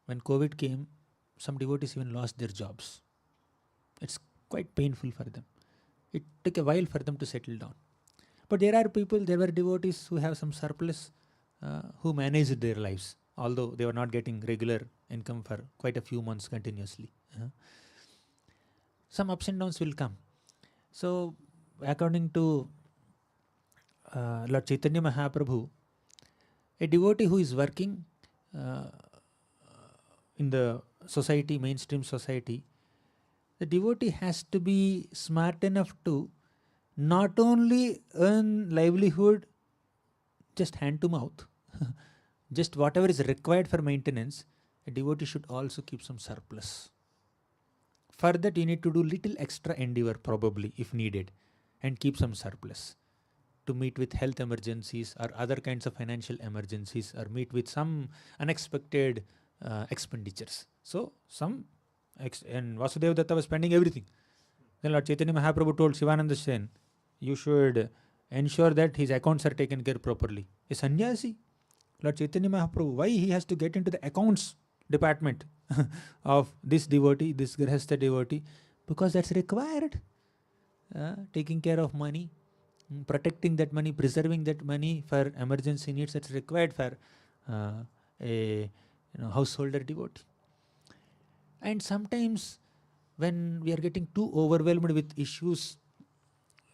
When COVID came, some devotees even lost their jobs. It's quite painful for them. It took a while for them to settle down. But there were devotees who have some surplus, who managed their lives, although they were not getting regular income for quite a few months continuously. Some ups and downs will come. So, according to Lord Chaitanya Mahaprabhu, a devotee who is working in the society, mainstream society, the devotee has to be smart enough to not only earn livelihood just hand to mouth, just whatever is required for maintenance, a devotee should also keep some surplus. For that, you need to do little extra endeavor, probably, if needed, and keep some surplus to meet with health emergencies or other kinds of financial emergencies, or meet with some unexpected expenditures. So, and Vasudeva Datta was spending everything. Then Lord Chaitanya Mahaprabhu told Shivananda Sen, you should ensure that his accounts are taken care properly. A sannyasi, Lord Chaitanya Mahaprabhu, why he has to get into the accounts department of this devotee, this Grhastha devotee? Because that's required. Taking care of money, protecting that money, preserving that money for emergency needs, that's required for a householder devotee. And sometimes when we are getting too overwhelmed with issues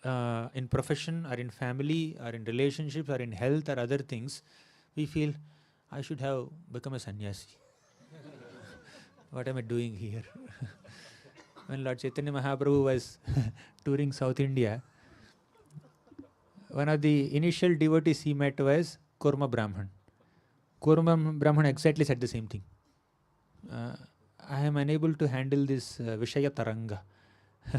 in profession or in family or in relationships or in health or other things, we feel, I should have become a sannyasi. What am I doing here? When Lord Chaitanya Mahaprabhu was touring South India, one of the initial devotees he met was Kurma Brahman. Kurma Brahman exactly said the same thing. I am unable to handle this Vishaya Taranga.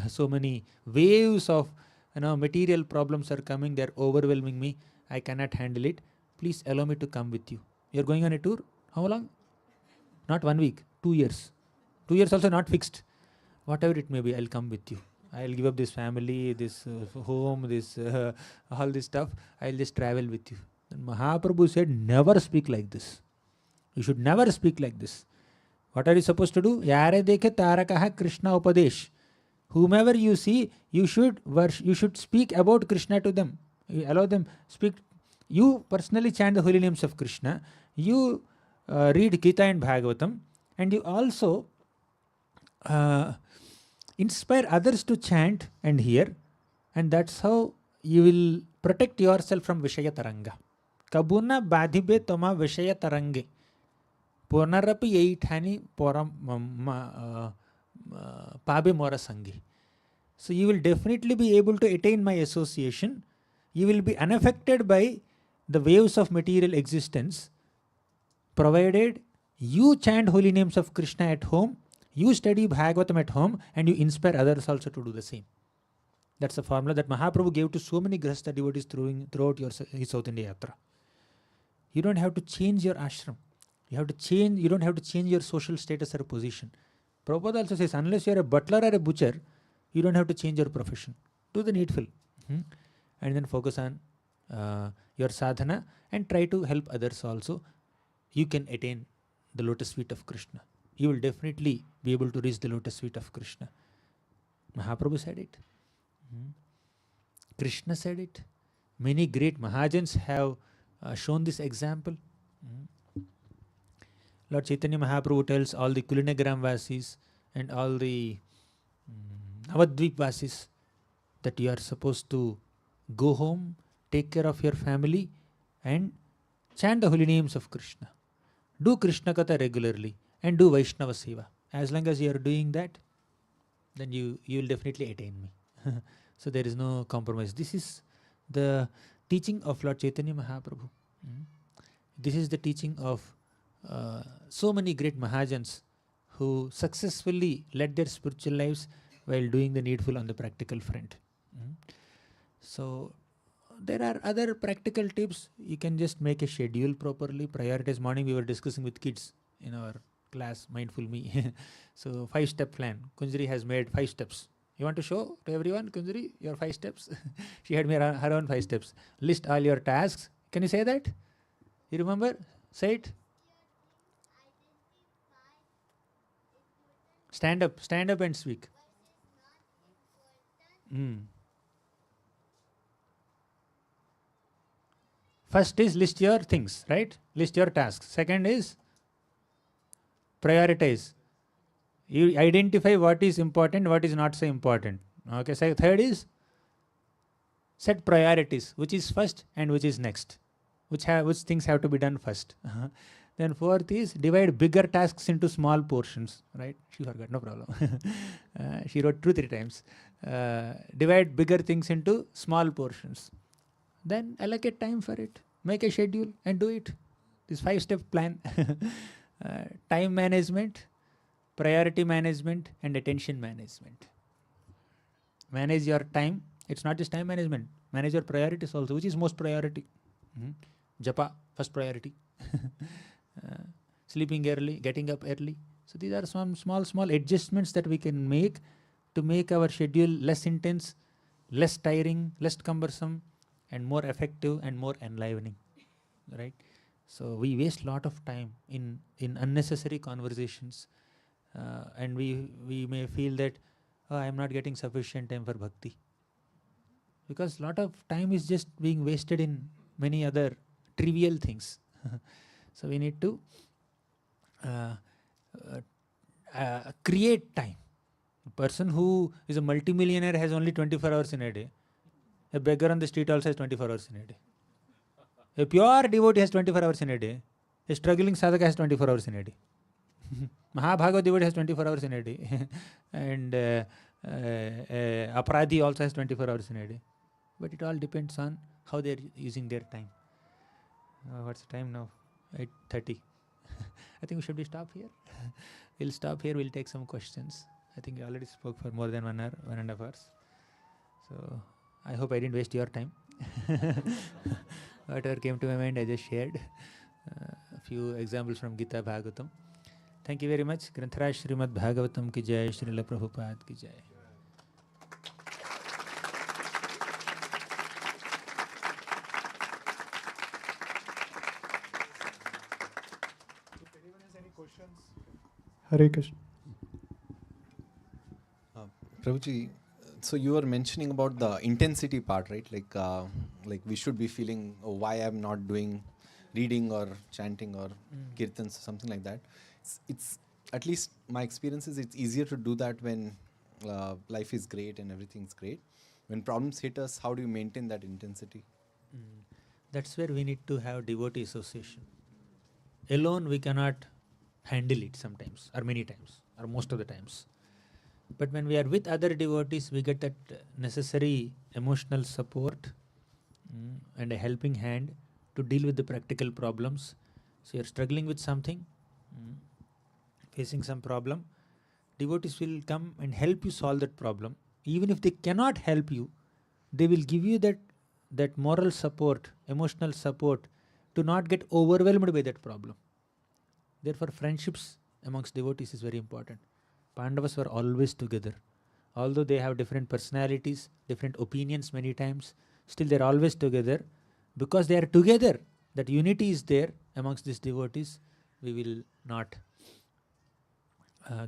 So many waves of material problems are coming, they are overwhelming me. I cannot handle it. Please allow me to come with you. You are going on a tour? How long? Not 1 week, 2 years. 2 years also not fixed. Whatever it may be, I'll come with you. I'll give up this family, this home, this all this stuff. I'll just travel with you. Then Mahaprabhu said, never speak like this. You should never speak like this. What are you supposed to do? Yare dekhe tarakaha Krishna upadesh. Whomever you see, you should speak about Krishna to them. You allow them speak. You personally chant the holy names of Krishna. You read Gita and Bhagavatam, and you also inspire others to chant and hear, and that's how you will protect yourself from Vishaya Taranga. Kabuna badhibe toma Vishaya Tarange. Punarapi eighthani pabe mora sangi. So you will definitely be able to attain my association. You will be unaffected by the waves of material existence, provided you chant holy names of Krishna at home, you study Bhagavatam at home, and you inspire others also to do the same. That's the formula that Mahaprabhu gave to so many Grhastha devotees throughout his South India Yatra. You don't have to change your ashram. You don't have to change your social status or position. Prabhupada also says, unless you are a butler or a butcher, you don't have to change your profession. Do the needful. And then focus on your sadhana and try to help others also. You can attain the lotus feet of Krishna. You will definitely be able to reach the lotus feet of Krishna. Mahaprabhu said it. Krishna said it. Many great Mahajans have shown this example. Lord Chaitanya Mahaprabhu tells all the Kulinagram Vasis and all the Navadvip Vasis that you are supposed to go home, take care of your family, and chant the holy names of Krishna. Do Krishna Katha regularly and do Vaishnava Seva. As long as you are doing that, then you will definitely attain me. So there is no compromise. This is the teaching of Lord Chaitanya Mahaprabhu. Mm. This is the teaching of so many great Mahajans who successfully led their spiritual lives while doing the needful on the practical front. Mm. So there are other practical tips. You can just make a schedule properly, prioritize. Morning we were discussing with kids in our class, Mindful Me. So 5-step plan. Kunjari has made 5 steps. You want to show to everyone, Kunjari, your 5 steps? She had made her own 5 steps. List all your tasks. Can you say that? You remember? Say it. Stand up and speak. Mm. First is list your things, right? List your tasks. Second is prioritize. You identify what is important, what is not so important. Okay. So third is set priorities, which is first and which is next, which things have to be done first. Then fourth is divide bigger tasks into small portions. Right? She forgot, no problem. She wrote 2-3 times. Divide bigger things into small portions. Then allocate time for it. Make a schedule and do it. This 5-step plan. Time management, priority management, and attention management. Manage your time. It's not just time management. Manage your priorities also. Which is most priority? Japa, first priority. Sleeping early, getting up early. So these are some small adjustments that we can make to make our schedule less intense, less tiring, less cumbersome, and more effective and more enlivening. Right? So we waste a lot of time in unnecessary conversations, and we may feel that I am not getting sufficient time for bhakti, because a lot of time is just being wasted in many other trivial things. So we need to create time. A person who is a multimillionaire has only 24 hours in a day. A beggar on the street also has 24 hours in a day. A pure devotee has 24 hours in a day. A struggling sadhaka has 24 hours in a day. Mahabhagavad devotee has 24 hours in a day. And Aparadhi also has 24 hours in a day. But it all depends on how they are using their time. What's the time now? 8:30. I think we should stop here. We'll stop here. We'll take some questions. I think I already spoke for more than 1 hour, 1.5 hours. So I hope I didn't waste your time. Whatever came to my mind, I just shared. A few examples from Gita Bhagavatam. Thank you very much. Granthara Srimad Bhagavatam ki jai, Srila Prabhupada ki jai. If anyone has any questions. Hare Krishna. Prabhuji, so you were mentioning about the intensity part, right? Like we should be feeling, why I'm not doing reading or chanting or kirtans, something like that. It's at least my experience is it's easier to do that when life is great and everything's great. When problems hit us, how do you maintain that intensity? That's where we need to have devotee association. Alone we cannot handle it sometimes, or many times, or most of the times. But when we are with other devotees, we get that necessary emotional support and a helping hand to deal with the practical problems. So you're struggling with something, facing some problem, devotees will come and help you solve that problem. Even if they cannot help you, they will give you that moral support, emotional support to not get overwhelmed by that problem. Therefore, friendships amongst devotees is very important. Pandavas were always together. Although they have different personalities, different opinions many times, still they're always together. Because they are together, that unity is there amongst these devotees, we will not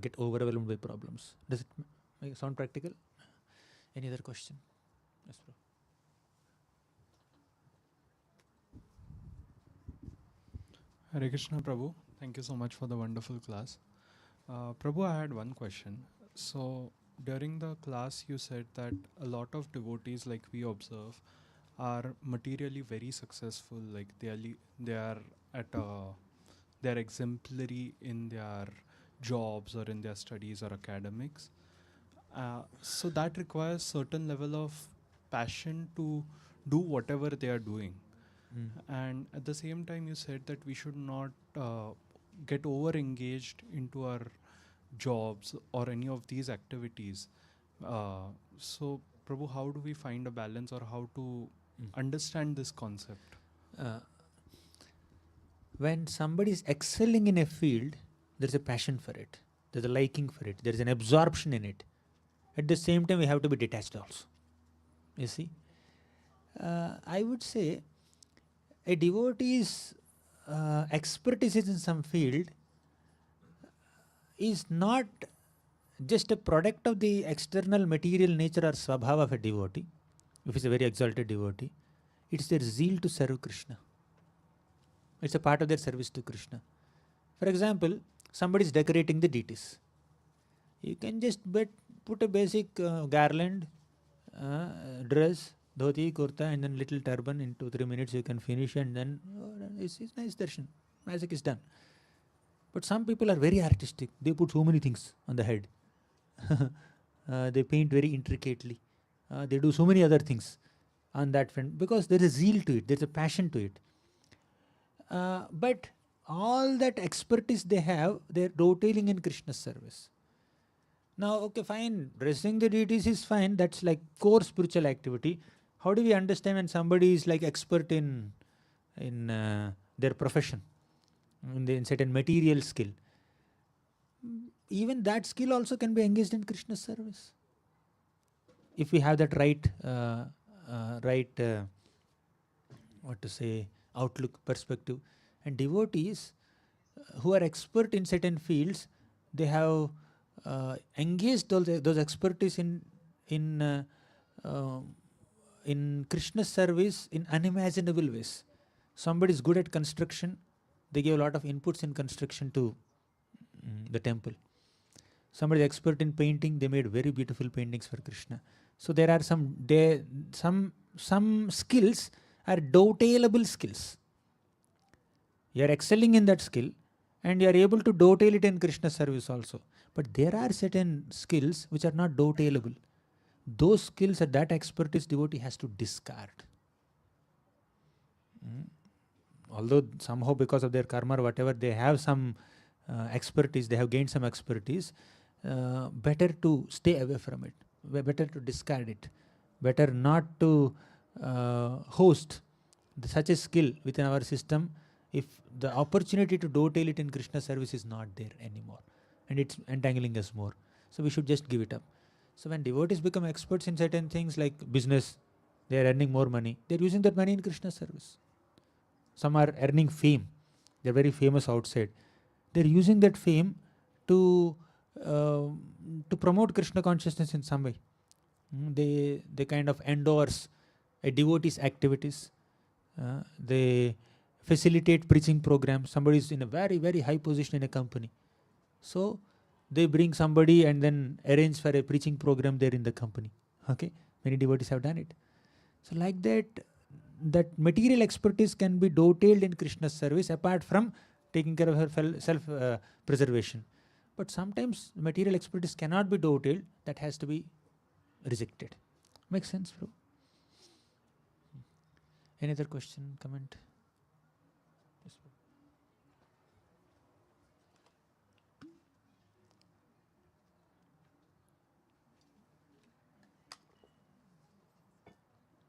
get overwhelmed by problems. Does it sound practical? Any other question? Yes, bro. Hare Krishna, Prabhu. Thank you so much for the wonderful class. Prabhu, I had one question. So, during the class, you said that a lot of devotees, like we observe, are materially very successful. Like they are exemplary in their jobs or in their studies or academics. So that requires certain level of passion to do whatever they are doing. And at the same time, you said that we should not get over engaged into our jobs or any of these activities. So, Prabhu, how do we find a balance, or how to understand this concept? When somebody is excelling in a field, there's a passion for it, there's a liking for it, there's an absorption in it. At the same time, we have to be detached also. You see, I would say a devotee's expertise in some field is not just a product of the external material nature or swabhava of a devotee, if he's a very exalted devotee. It's their zeal to serve Krishna. It's a part of their service to Krishna. For example, somebody is decorating the deities. You can just put a basic garland, dress, dhoti, kurta, and then little turban. In 2-3 minutes you can finish, and then it's nice darshan. Magic is done. But some people are very artistic. They put so many things on the head. They paint very intricately. They do so many other things on that front because there is zeal to it. There's a passion to it. But all that expertise they have, they're dovetailing in Krishna's service. Now, okay, fine, dressing the deities is fine. That's like core spiritual activity. How do we understand when somebody is like expert in their profession, in certain material skill? Even that skill also can be engaged in Krishna's service. If we have that right, outlook, perspective. And devotees who are expert in certain fields, they have engaged those expertise in Krishna's service in unimaginable ways. Somebody is good at construction, they give a lot of inputs in construction to the temple. Somebody is expert in painting, they made very beautiful paintings for Krishna. So there are some skills are dovetailable skills. You are excelling in that skill and you are able to dovetail it in Krishna service also. But there are certain skills which are not dovetailable. Those skills and that expertise devotee has to discard. Although somehow because of their karma or whatever, they have some expertise, they have gained some expertise, better to stay away from it, better to discard it, better not to host such a skill within our system if the opportunity to dovetail it in Krishna service is not there anymore and it's entangling us more. So we should just give it up. So when devotees become experts in certain things like business, they are earning more money, they are using that money in Krishna service. Some are earning fame, they are very famous outside, they are using that fame to promote Krishna consciousness in some way. They kind of endorse a devotee's activities. They facilitate preaching programs. Somebody is in a very, very high position in a company. So they bring somebody and then arrange for a preaching program there in the company. Okay, many devotees have done it. So like that material expertise can be dovetailed in Krishna's service apart from taking care of her self-preservation. But sometimes material expertise cannot be dovetailed. That has to be rejected. Makes sense, bro? Any other question, comment? Yes, bro.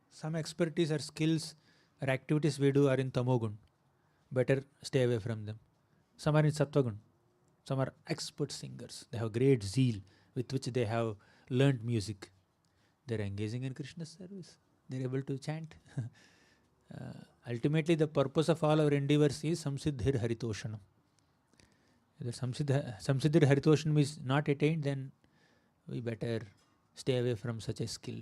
Some expertise or skills or activities we do are in tamogun. Better stay away from them. Some are in sattvagun. Some are expert singers. They have great zeal with which they have learned music. They are engaging in Krishna's service. They are able to chant. Ultimately, the purpose of all our endeavors is samsiddhir haritoshanam. If samsiddhir haritoshanam is not attained, then we better stay away from such a skill.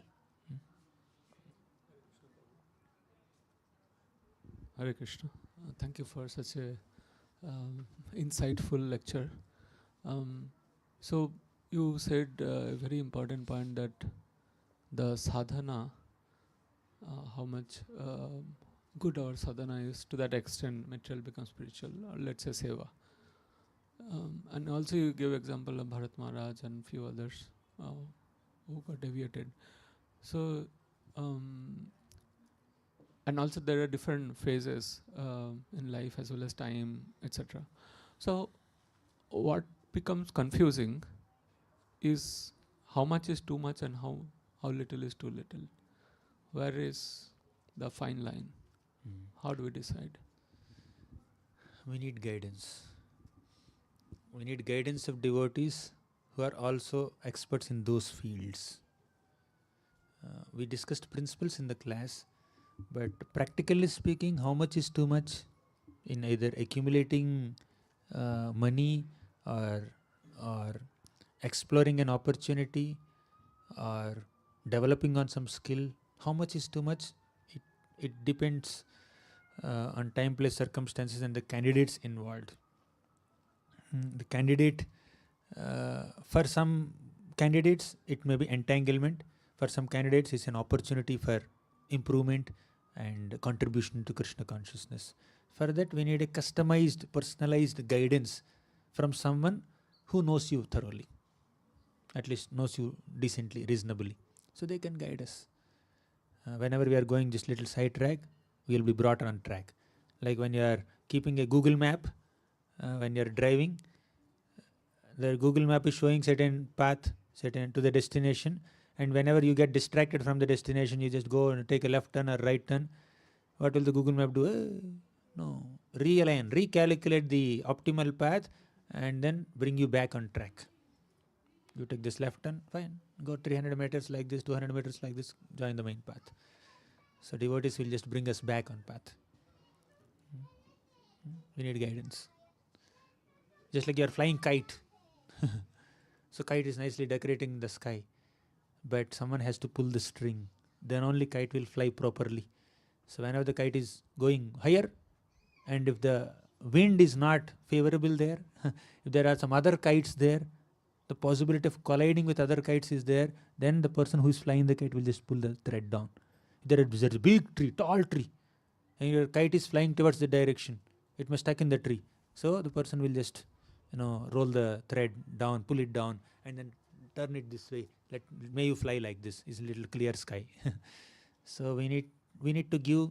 Hare Krishna. Thank you for such a insightful lecture. So you said a very important point that the sadhana, how much good our sadhana is, to that extent material becomes spiritual, or let's say seva. And also you gave example of Bharat Maharaj and few others who got deviated. So, and also there are different phases in life as well as time, etc. So, what becomes confusing is how much is too much and how little is too little. Where is the fine line? How do we decide? We need guidance. We need guidance of devotees who are also experts in those fields. We discussed principles in the class, but practically speaking, how much is too much in either accumulating money or exploring an opportunity or developing on some skill? How much is too much? It depends on time, place, circumstances, and the candidates involved. The candidate, for some candidates, it may be entanglement. For some candidates, it's an opportunity for improvement and contribution to Krishna consciousness. For that, we need a customized, personalized guidance from someone who knows you thoroughly, at least knows you decently, reasonably. So they can guide us. Whenever we are going just little sidetrack, we will be brought on track. Like when you are keeping a Google map, when you are driving, the Google map is showing certain path, certain to the destination, and whenever you get distracted from the destination, you just go and take a left turn or right turn. What will the Google map do? No, realign, recalculate the optimal path, and then bring you back on track. You take this left turn, fine. Go 300 meters like this, 200 meters like this, join the main path. So devotees will just bring us back on path. We need guidance. Just like you are flying kite. So kite is nicely decorating the sky, but someone has to pull the string. Then only kite will fly properly. So whenever the kite is going higher, and if the wind is not favorable there, if there are some other kites there, the possibility of colliding with other kites is there, then the person who is flying the kite will just pull the thread down. There is a big tree, tall tree, and your kite is flying towards the direction. It must stuck in the tree. So the person will just, roll the thread down, pull it down, and then turn it this way. May you fly like this. It's a little clear sky. So we need to give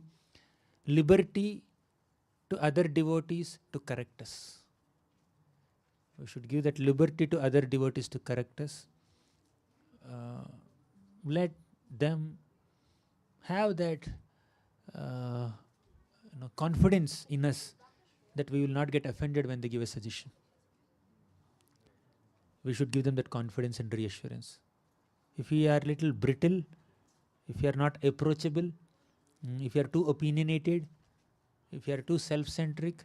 liberty to other devotees to correct us. We should give that liberty to other devotees to correct us. Let them have that confidence in us that we will not get offended when they give a suggestion. We should give them that confidence and reassurance. If we are little brittle, if we are not approachable, if you are too opinionated, if you are too self-centric,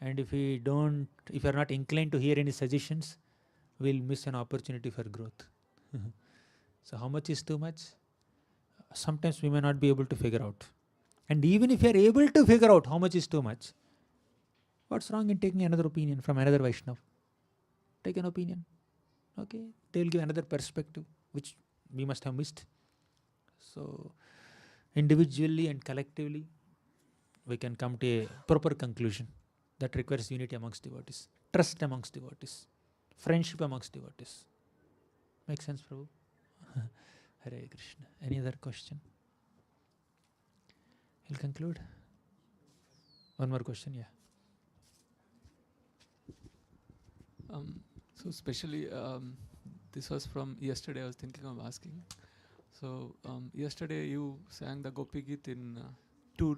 and if you are not inclined to hear any suggestions, we'll miss an opportunity for growth. So how much is too much? Sometimes we may not be able to figure out. And even if you are able to figure out how much is too much, what's wrong in taking another opinion from another Vaishnava? Take an opinion. Okay, they'll give another perspective, which we must have missed. So individually and collectively, we can come to a proper conclusion. That requires unity amongst devotees, trust amongst devotees, friendship amongst devotees. Make sense, Prabhu? Hare Krishna. Any other question? We'll conclude. One more question, yeah. So especially, this was from yesterday. I was thinking of asking. So yesterday you sang the Gopi Geet in two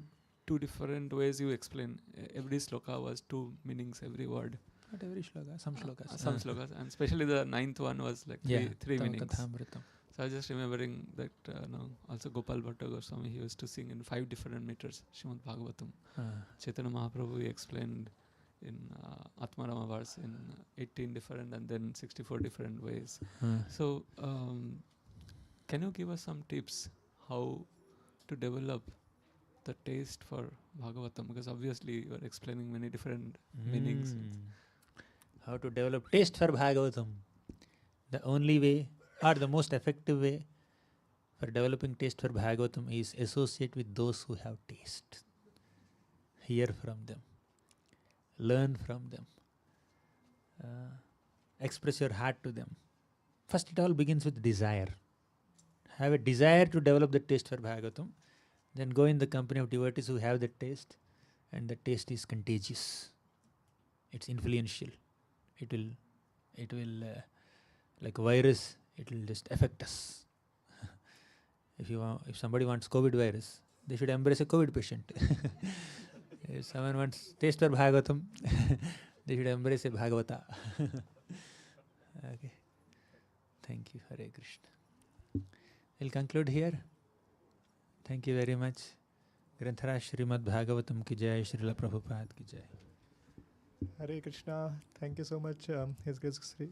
different ways. You explain every sloka was two meanings, every word. Not every shloka, some shlokas. Some slokas, and especially the ninth one was like three meanings. Kathamritam. So I was just remembering that also Gopal Bhatta Goswami, he used to sing in 5 different meters, Srimad Bhagavatam. Chaitanya Mahaprabhu, he explained in Atmarama verse in 18 different and then 64 different ways. So can you give us some tips how to develop the taste for Bhagavatam? Because obviously you are explaining many different meanings. How to develop taste for Bhagavatam? The only way or the most effective way for developing taste for Bhagavatam is associate with those who have taste. Hear from them. Learn from them. Express your heart to them. First, it all begins with desire. have a desire to develop the taste for Bhagavatam, then go in the company of devotees who have that taste, and the taste is contagious. It's influential. It will like a virus. It will just affect us. If somebody wants COVID virus, they should embrace a COVID patient. If someone wants taste for Bhagavatam, they should embrace a Bhagavata. Okay. Thank you, Hare Krishna. We'll conclude here. Thank you very much. Granthara Srimad Bhagavatam ki jai, Srila Prabhupada ki jai. Hare Krishna. Thank you so much, His Grace Sri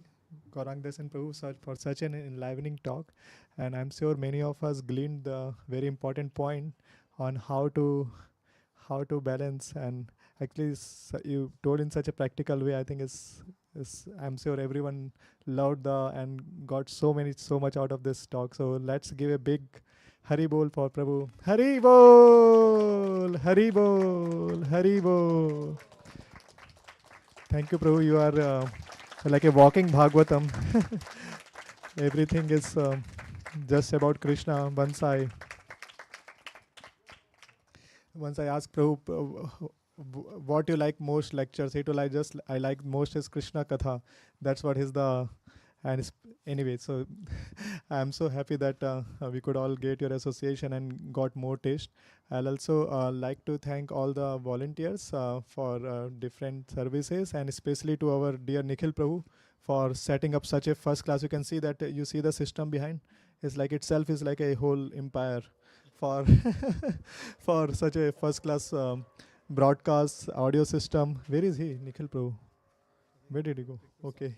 Gauranga and Prabhu, for such an enlivening talk. And I'm sure many of us gleaned the very important point on how to balance. And actually, you told in such a practical way. I think is I'm sure everyone loved and got so much out of this talk. So let's give a big Hari Bol for Prabhu. Hari Bol, Hari Bol, Hari Bol. Thank you, Prabhu. You are like a walking Bhagavatam. Everything is just about Krishna. Once I asked Prabhu, what you like most lectures, he told I like most is Krishna Katha. That's what is the anyway. So I am so happy that we could all get your association and got more taste. I'll also like to thank all the volunteers for different services, and especially to our dear Nikhil Prabhu for setting up such a first class. You can see that you see the system behind. It's like itself is like a whole empire for for such a first class broadcast audio system. Where is he, Nikhil Prabhu? Where did he go? Okay.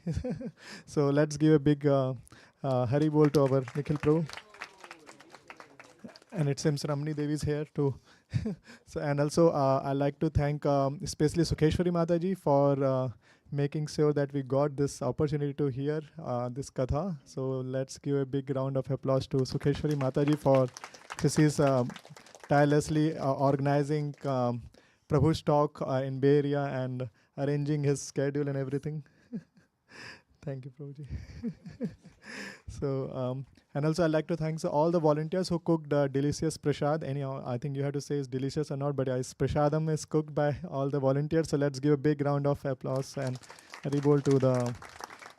So let's give a big Hari Bol to our Nikhil Prabhu. And it seems Ramani Devi is here too. So, and also I like to thank especially Sukheshwari Mataji for making sure that we got this opportunity to hear this Katha. So let's give a big round of applause to Sukheshwari Mataji for this is tirelessly organizing Prabhu's talk in Bay Area and arranging his schedule and everything. Thank you, Prabhuji. So, and also I'd like to thank all the volunteers who cooked delicious prasad. Anyhow, I think you have to say it's delicious or not, but prasadam is cooked by all the volunteers. So let's give a big round of applause and Hari Bol to the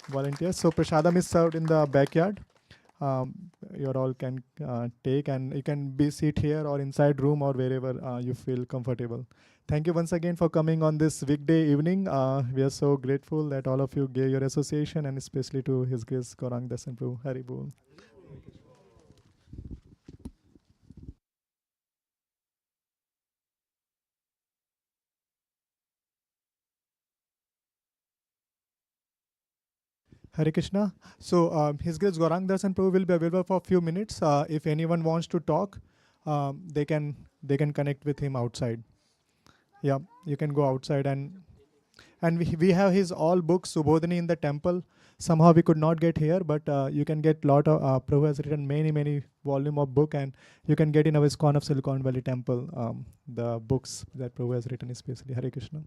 volunteers. So prasadam is served in the backyard. You all can take, and you can be sit here or inside room or wherever you feel comfortable. Thank you once again for coming on this weekday evening. We are so grateful that all of you gave your association, and especially to His Grace Gauranga Dasan Prabhu. Hari Bol. Hare Krishna. So His Grace Gauranga Dasan Prabhu will be available for a few minutes. If anyone wants to talk, they can connect with him outside. Yeah, you can go outside, and we have his all books Subodhini in the temple. Somehow we could not get here, but you can get lot of Prabhu has written many volume of book, and you can get in our ISKCON of Silicon Valley Temple the books that Prabhu has written especially. Hare Krishna.